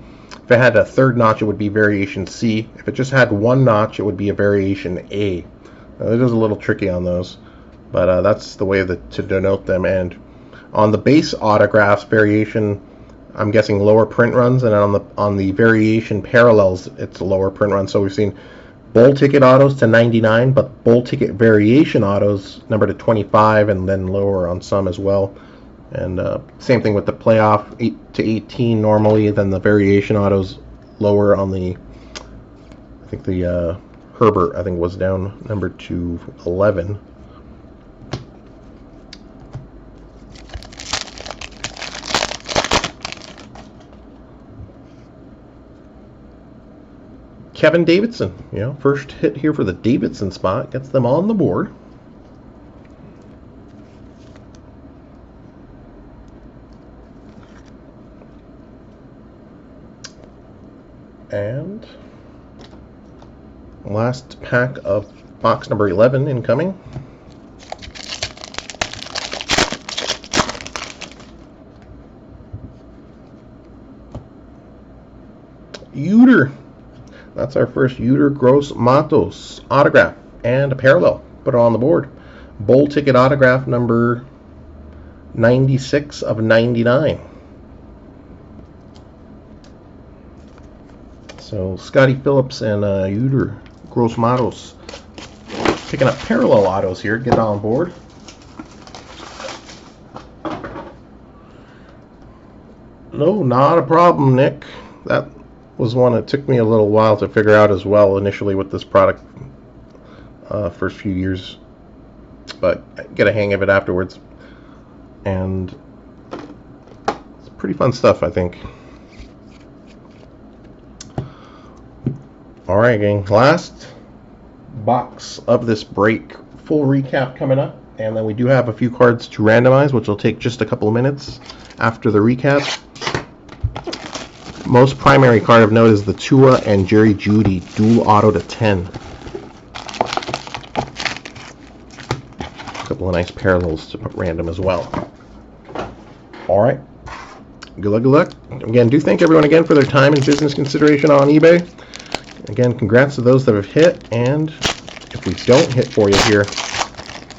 Speaker 1: If it had a third notch, it would be variation C. If it just had 1 notch, it would be a variation A. It is a little tricky on those, but that's the way to denote them. And on the base autographs variation, I'm guessing lower print runs, and on the variation parallels, it's a lower print run. So we've seen bowl ticket autos to 99, but bowl ticket variation autos number to 25, and then lower on some as well. And same thing with the playoff 8 to 18 normally, then the variation autos lower on the, I think the Herbert, I think, was down number to 11. Kevin Davidson, first hit here for the Davidson spot, gets them on the board. And last pack of box number 11 incoming. Uter. That's our first Uter Gross Matos autograph and a parallel. Put it on the board. Bowl ticket autograph number 96 of 99. So Scotty Phillips and Uter Gross Matos picking up parallel autos here. Get on board. No, not a problem, Nick. That was one that took me a little while to figure out as well initially with this product, first few years, but I get a hang of it afterwards, and it's pretty fun stuff, I think. Alright, gang, last box of this break. Full recap coming up, and then we do have a few cards to randomize, which will take just a couple of minutes after the recap. Most primary card of note is the Tua and Jerry Jeudy dual auto to 10. A couple of nice parallels to put random as well. Alright. Good luck, good luck. Again, do thank everyone again for their time and business consideration on eBay. Again, congrats to those that have hit, and if we don't hit for you here,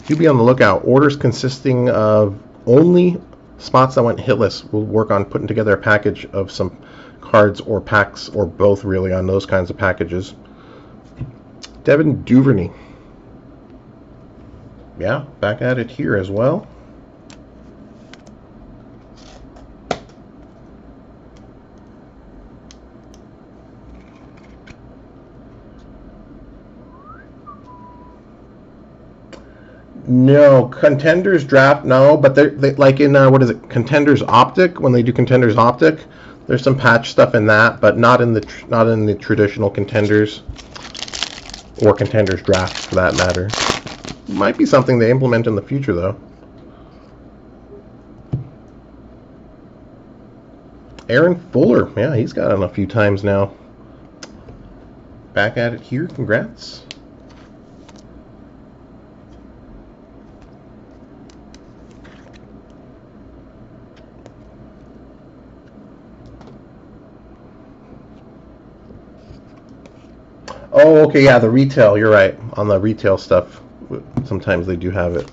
Speaker 1: do be on the lookout. Orders consisting of only spots that went hitless. We'll work on putting together a package of some cards or packs, or both really, on those kinds of packages. Devin Duvernay. Yeah, back at it here as well. No, Contenders draft, no, but they like in what is it, Contenders Optic, when they do Contenders Optic, there's some patch stuff in that, but not in the traditional Contenders or Contenders draft for that matter. Might be something they implement in the future though. Aaron Fuller, yeah, he's got it a few times now. Back at it here, congrats. Oh, okay, yeah, the retail, you're right. On the retail stuff, sometimes they do have it.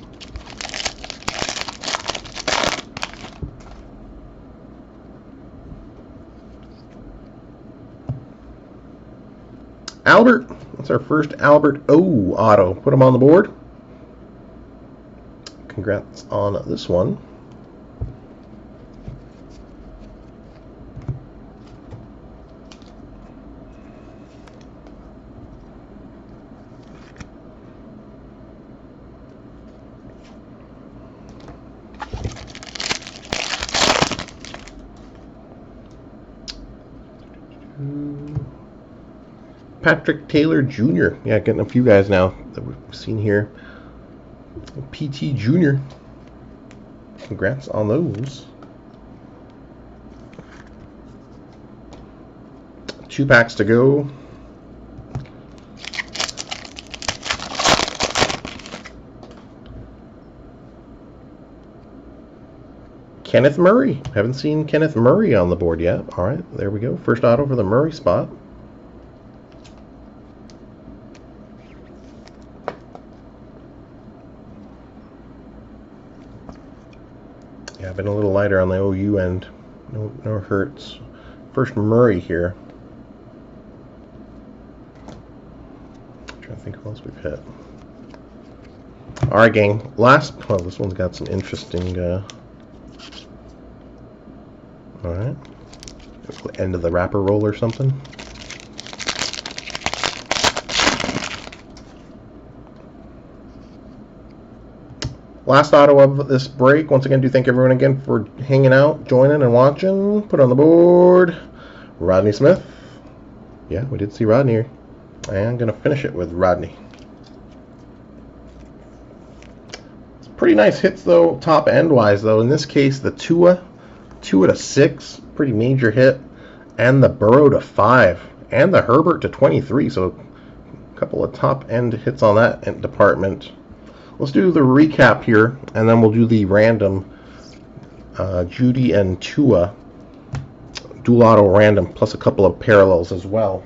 Speaker 1: Albert. That's our first Albert O auto. Put him on the board. Congrats on this one. Patrick Taylor Jr. Yeah, getting a few guys now that we've seen here. PT Jr. Congrats on those. 2 packs to go. Kenneth Murray. Haven't seen Kenneth Murray on the board yet. All right, there we go. First auto for the Murray spot. Yeah, I've been a little lighter on the OU end. No hurts. First Murray here. I'm trying to think who else we've hit. All right, gang. Last. Well, this one's got some interesting. All right. End of the wrapper roll or something. Last auto of this break. Once again, do thank everyone again for hanging out, joining, and watching. Put on the board, Rodney Smith. Yeah, we did see Rodney here. And going to finish it with Rodney. It's pretty nice hits, though, top end-wise, though. In this case, the Tua 2 out of 6, pretty major hit. And the Burrow to 5. And the Herbert to 23, so a couple of top-end hits on that department. Let's do the recap here, and then we'll do the random Judy and Tua dual auto random, plus a couple of parallels as well.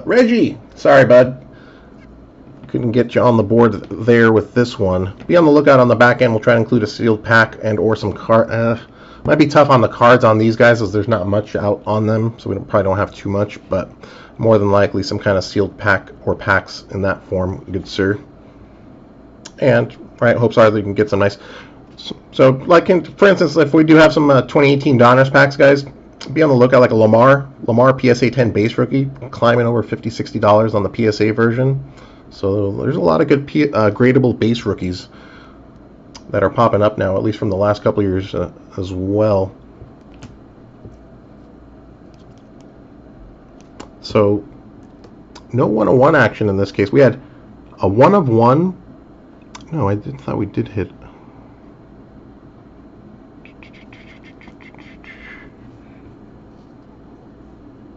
Speaker 1: Reggie! Sorry, bud. Couldn't get you on the board there with this one. Be on the lookout on the back end. We'll try to include a sealed pack and or some card. Might be tough on the cards on these guys as there's not much out on them, so we probably don't have too much, but more than likely some kind of sealed pack or packs in that form, good sir. And, right, hopes are that you can get some nice. So, like, for instance, if we do have some 2018 Donners packs, guys, be on the lookout like a Lamar PSA 10 base rookie, climbing over $50, $60 on the PSA version. So there's a lot of good gradable base rookies that are popping up now, at least from the last couple of years as well. So no 1-of-1 action in this case. We had a 1-of-1. No, I thought we did hit.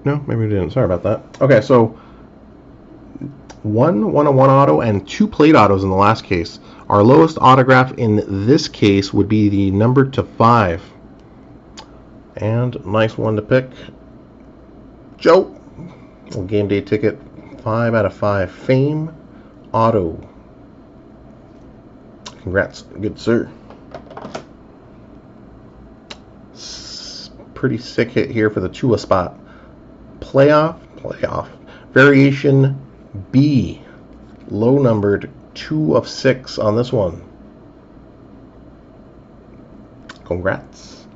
Speaker 1: No, maybe we didn't. Sorry about that. Okay, so 1-of-1 auto and 2 plate autos in the last case. Our lowest autograph in this case would be the number to 5. And nice one to pick. Joe. Game day ticket. 5 out of 5. Fame auto. Congrats. Good sir. Pretty sick hit here for the Tua spot. Playoff. Variation B, low numbered 2 of 6 on this one. Congrats.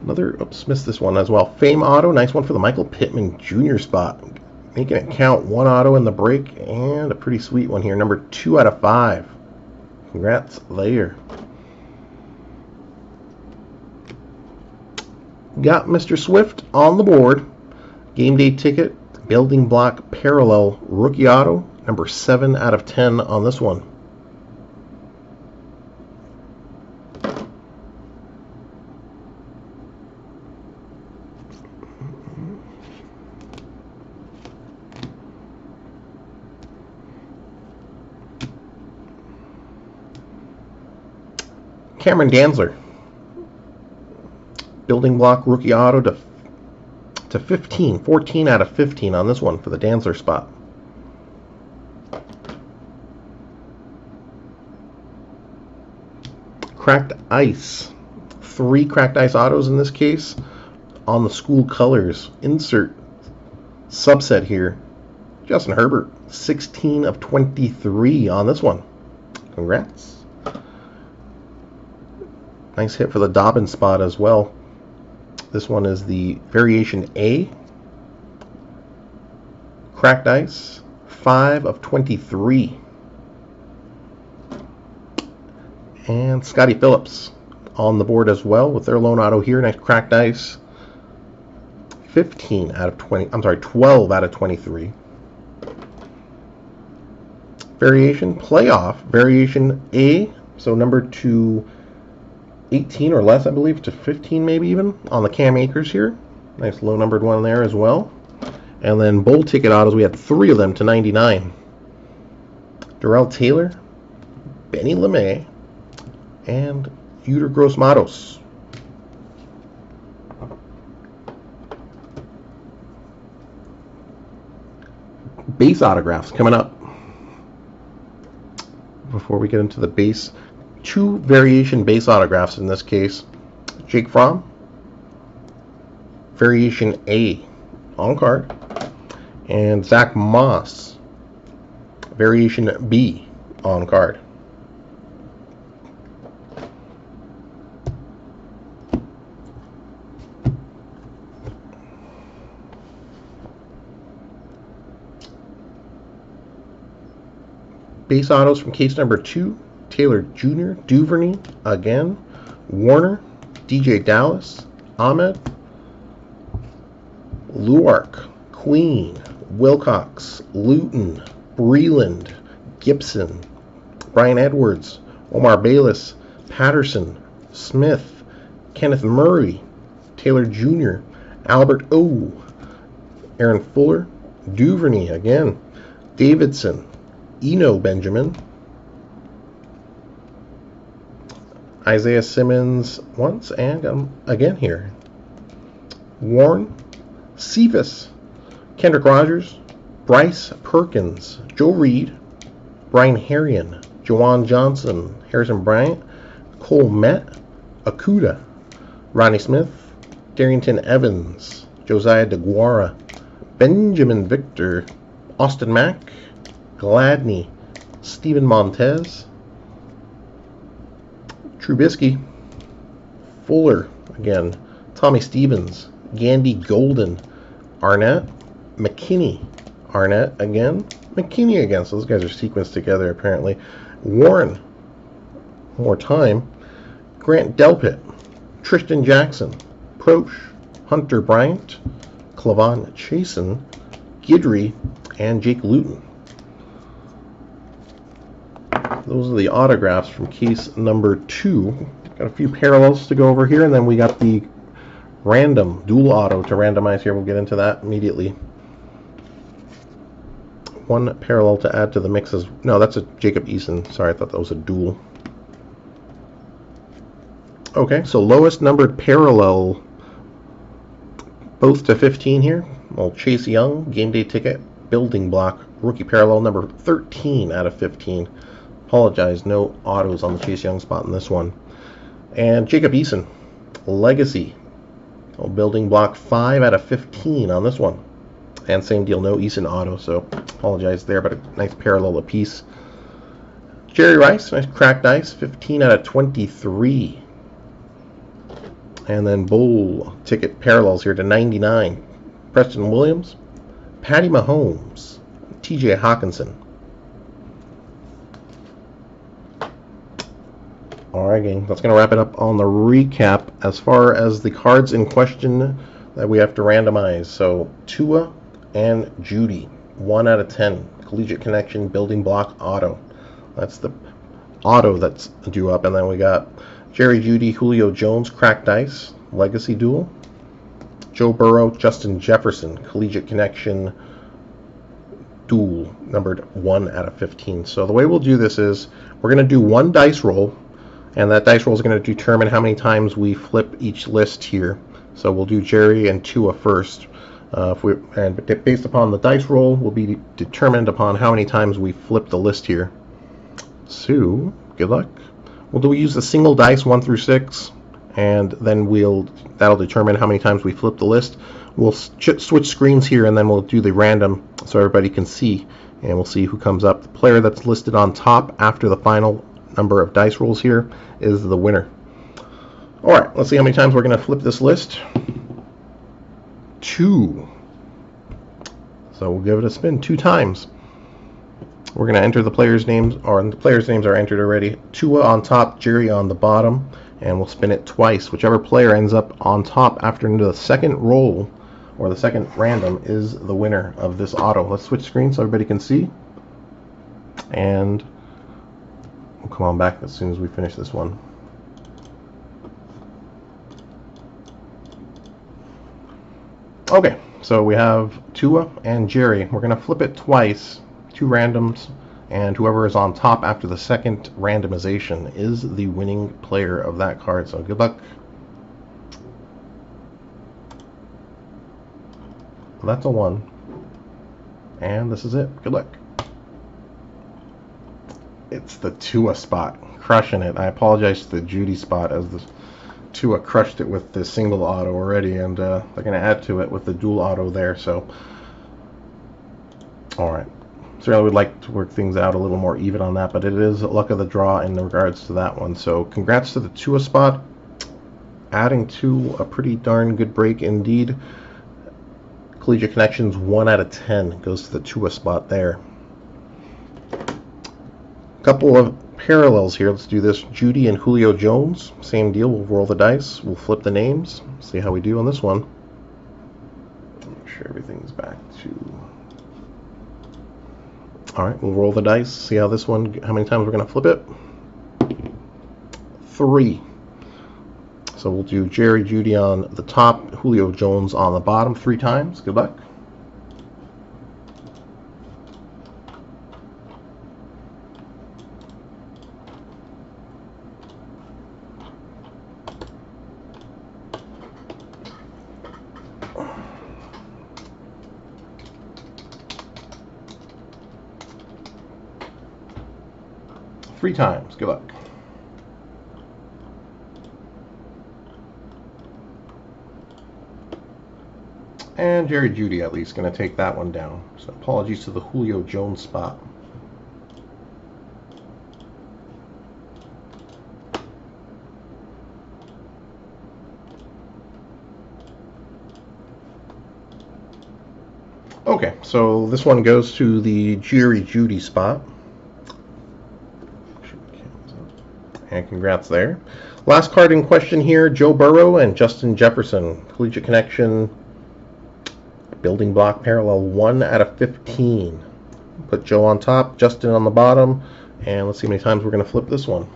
Speaker 1: Oops, missed this one as well. Fame auto, nice one for the Michael Pittman Jr. spot. Making it count, 1 auto in the break, and a pretty sweet one here, number 2 out of 5. Congrats there. Got Mr. Swift on the board. Game day ticket, building block parallel rookie auto, number 7 out of 10 on this one. Cameron Dantzler. Building block rookie auto to 15. 14 out of 15 on this one for the Dantzler spot. Cracked ice. 3 cracked ice autos in this case on the school colors. Insert subset here. Justin Herbert, 16 of 23 on this one. Congrats. Nice hit for the Dobbins spot as well. This one is the variation A. Cracked ice, 5 of 23. And Scotty Phillips on the board as well with their lone auto here. Nice cracked ice. 12 out of 23. Variation playoff, variation A, so number to 18 or less, I believe, to 15 maybe even, on the Cam Akers here. Nice low numbered one there as well. And then bowl ticket autos, we had 3 of them to 99. Darrell Taylor, Benny LeMay, and Uter Gross-Matos. Base autographs coming up. Before we get into the base, 2 variation base autographs in this case. Jake Fromm, variation A on card, and Zach Moss, variation B on card. Base autos from case number 2, Taylor Jr., Duvernay again, Warner, DJ Dallas, Ahmed, Luark, Queen, Wilcox, Luton, Breland, Gibson, Brian Edwards, Omar Bayless, Patterson, Smith, Kenneth Murray, Taylor Jr., Albert O, Aaron Fuller, Duvernay again, Davidson, Eno Benjamin, Isaiah Simmons once and again here, Warren, Cephas, Kendrick Rogers, Bryce Perkins, Joe Reed, Brian Herrion, Jawan Johnson, Harrison Bryant, Cole Met, Akuda, Ronnie Smith, Darrington Evans, Josiah DeGuara, Benjamin Victor, Austin Mack, Gladney, Steven Montez, Trubisky, Fuller again, Tommy Stevens, Gandy Golden, Arnett, McKinney, Arnett again, McKinney again. So those guys are sequenced together apparently. Warren, more time, Grant Delpit, Tristan Jackson, Proche, Hunter Bryant, Clavon Chasen, Guidry, and Jake Luton. Those are the autographs from case number 2. Got a few parallels to go over here, and then we got the random dual auto to randomize here. We'll get into that immediately. One parallel to add to the mix is... No, that's a Jacob Eason. Sorry, I thought that was a dual. Okay, so lowest numbered parallel, both to 15 here. Well, Chase Young, game day ticket, building block, rookie parallel number 13 out of 15. Apologize, no autos on the Chase Young spot in this one. And Jacob Eason, legacy, building block 5 out of 15 on this one. And same deal, no Eason auto, so apologize there, but a nice parallel apiece. Jerry Rice, nice cracked ice, 15 out of 23. And then bowl ticket parallels here to 99. Preston Williams, Patty Mahomes, TJ Hawkinson. Alright, gang, that's going to wrap it up on the recap as far as the cards in question that we have to randomize. So, Tua and Judy, 1 out of 10. Collegiate Connection, building block auto. That's the auto that's due up. And then we got Jerry Judy, Julio Jones, cracked ice, legacy duel. Joe Burrow, Justin Jefferson, Collegiate Connection duel, numbered 1 out of 15. So the way we'll do this is we're going to do one dice roll, And that dice roll is going to determine how many times we flip each list here. So we'll do Jerry and Tua first. And based upon the dice roll, will be determined upon how many times we flip the list here. So, good luck. We'll use a single dice, 1 through 6, and then that'll determine how many times we flip the list. We'll switch screens here, and then we'll do the random so everybody can see, and we'll see who comes up. The player that's listed on top after the final number of dice rolls here is the winner. All right, let's see how many times we're going to flip this list. 2. So we'll give it a spin 2 times. We're going to enter the players' names, or the players' names are entered already. Tua on top, Jerry on the bottom, and we'll spin it twice. Whichever player ends up on top after the second roll, or the second random, is the winner of this auto. Let's switch screens so everybody can see. And we'll come on back as soon as we finish this one. Okay, so we have Tua and Jerry. We're going to flip it twice, 2 randoms, and whoever is on top after the second randomization is the winning player of that card. So good luck. That's a 1. And this is it. Good luck. It's the Tua spot. Crushing it. I apologize to the Judy spot, as the Tua crushed it with the single auto already, and they're going to add to it with the dual auto there. So, alright. Certainly would like to work things out a little more even on that, but it is luck of the draw in regards to that one. So congrats to the Tua spot. Adding to a pretty darn good break indeed. Collegiate Connections 1 out of 10 goes to the Tua spot there. A couple of parallels here. Let's do this. Judy and Julio Jones. Same deal. We'll roll the dice. We'll flip the names. See how we do on this one. Make sure everything's back to... Alright, we'll roll the dice. See how this one, how many times we're going to flip it. 3. So we'll do Jerry, Judy on the top, Julio Jones on the bottom 3 times. Good luck. Three times. Good luck. And Jerry Judy at least going to take that one down. So apologies to the Julio Jones spot. Okay, so this one goes to the Jerry Judy spot. And congrats there. Last card in question here, Joe Burrow and Justin Jefferson. Collegiate Connection, building block parallel 1 out of 15. Put Joe on top, Justin on the bottom, and let's see how many times we're going to flip this one.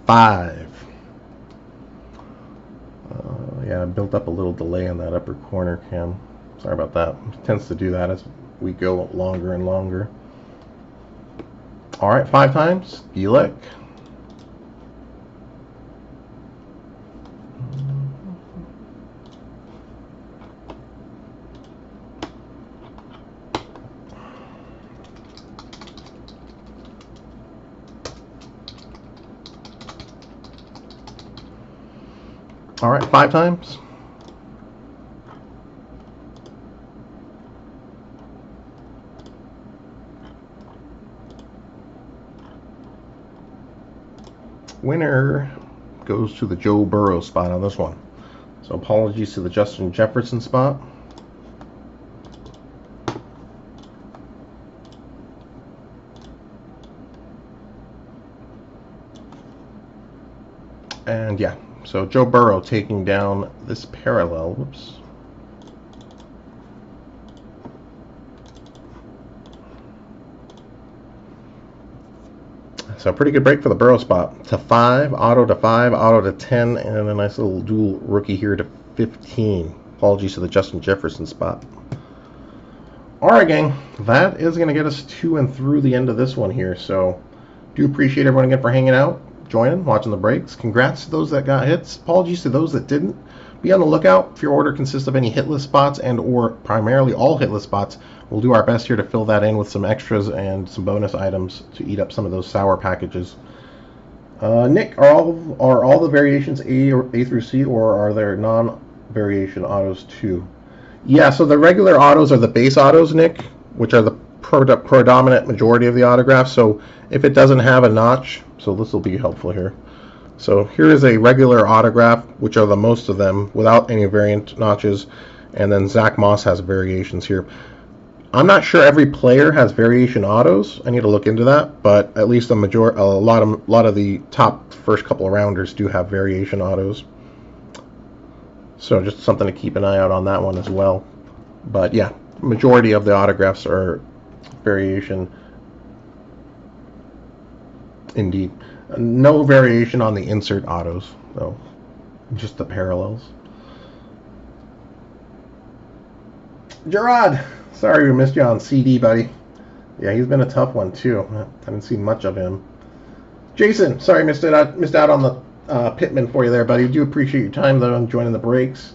Speaker 1: 5. Yeah, I built up a little delay on that upper corner cam. Sorry about that. It tends to do that as we go longer and longer. Alright, 5 times. Good luck. Alright, 5 times. Winner goes to the Joe Burrow spot on this one. So apologies to the Justin Jefferson spot. And yeah, so Joe Burrow taking down this parallel. Whoops. So pretty good break for the Burrow spot. To 5, auto to 5, auto to 10, and a nice little dual rookie here to 15. Apologies to the Justin Jefferson spot. Alright, gang, that is going to get us to and through the end of this one here. So, do appreciate everyone again for hanging out, joining, watching the breaks. Congrats to those that got hits. Apologies to those that didn't. Be on the lookout. If your order consists of any hitless spots and or primarily all hitless spots, we'll do our best here to fill that in with some extras and some bonus items to eat up some of those sour packages. Nick, are all the variations A through C, or are there non-variation autos too? Yeah, so the regular autos are the base autos, Nick, which are the predominant majority of the autographs. So if it doesn't have a notch, so this will be helpful here. So here is a regular autograph, which are the most of them, without any variant notches. And then Zach Moss has variations here. I'm not sure every player has variation autos. I need to look into that, but at least a lot of the top first couple of rounders do have variation autos. So just something to keep an eye out on that one as well. But yeah, majority of the autographs are variation. Indeed. No variation on the insert autos, though. Just the parallels. Gerard, sorry we missed you on CD, buddy. Yeah, he's been a tough one, too. I haven't seen much of him. Jason, sorry missed out on the Pittman for you there, buddy. Do appreciate your time, though, and joining the breaks.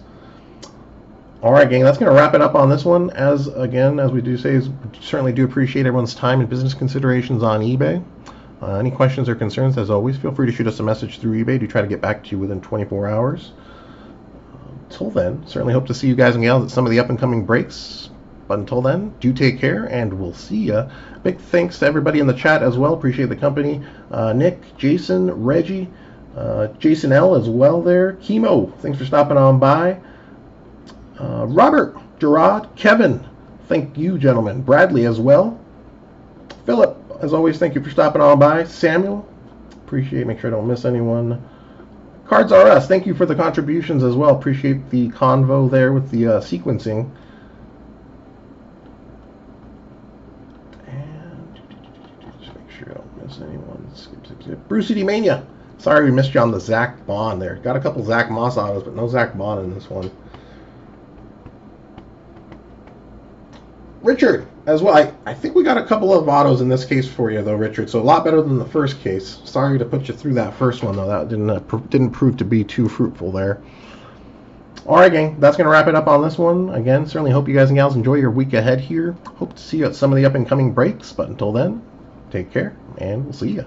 Speaker 1: All right, gang, that's going to wrap it up on this one. As we do say, certainly do appreciate everyone's time and business considerations on eBay. Any questions or concerns, as always, feel free to shoot us a message through eBay. Do try to get back to you within 24 hours. Until then, certainly hope to see you guys and gals at some of the up-and-coming breaks. But until then, do take care, and we'll see ya. Big thanks to everybody in the chat as well. Appreciate the company. Nick, Jason, Reggie, Jason L. as well there. Chemo, thanks for stopping on by. Robert, Gerard, Kevin, thank you, gentlemen. Bradley as well. Philip, as always, thank you for stopping on by. Samuel, appreciate it. Make sure I don't miss anyone. Cards R Us, thank you for the contributions as well. Appreciate the convo there with the sequencing. And just make sure I don't miss anyone. Skip. Bruce C.D. Mania, sorry we missed you on the Zach Bond there. Got a couple Zach Moss autos, but no Zach Bond in this one. Richard, as well. I think we got a couple of autos in this case for you, though, Richard. So a lot better than the first case. Sorry to put you through that first one, though. That didn't prove to be too fruitful there. All right, gang. That's going to wrap it up on this one. Again, certainly hope you guys and gals enjoy your week ahead here. Hope to see you at some of the up-and-coming breaks. But until then, take care, and we'll see you.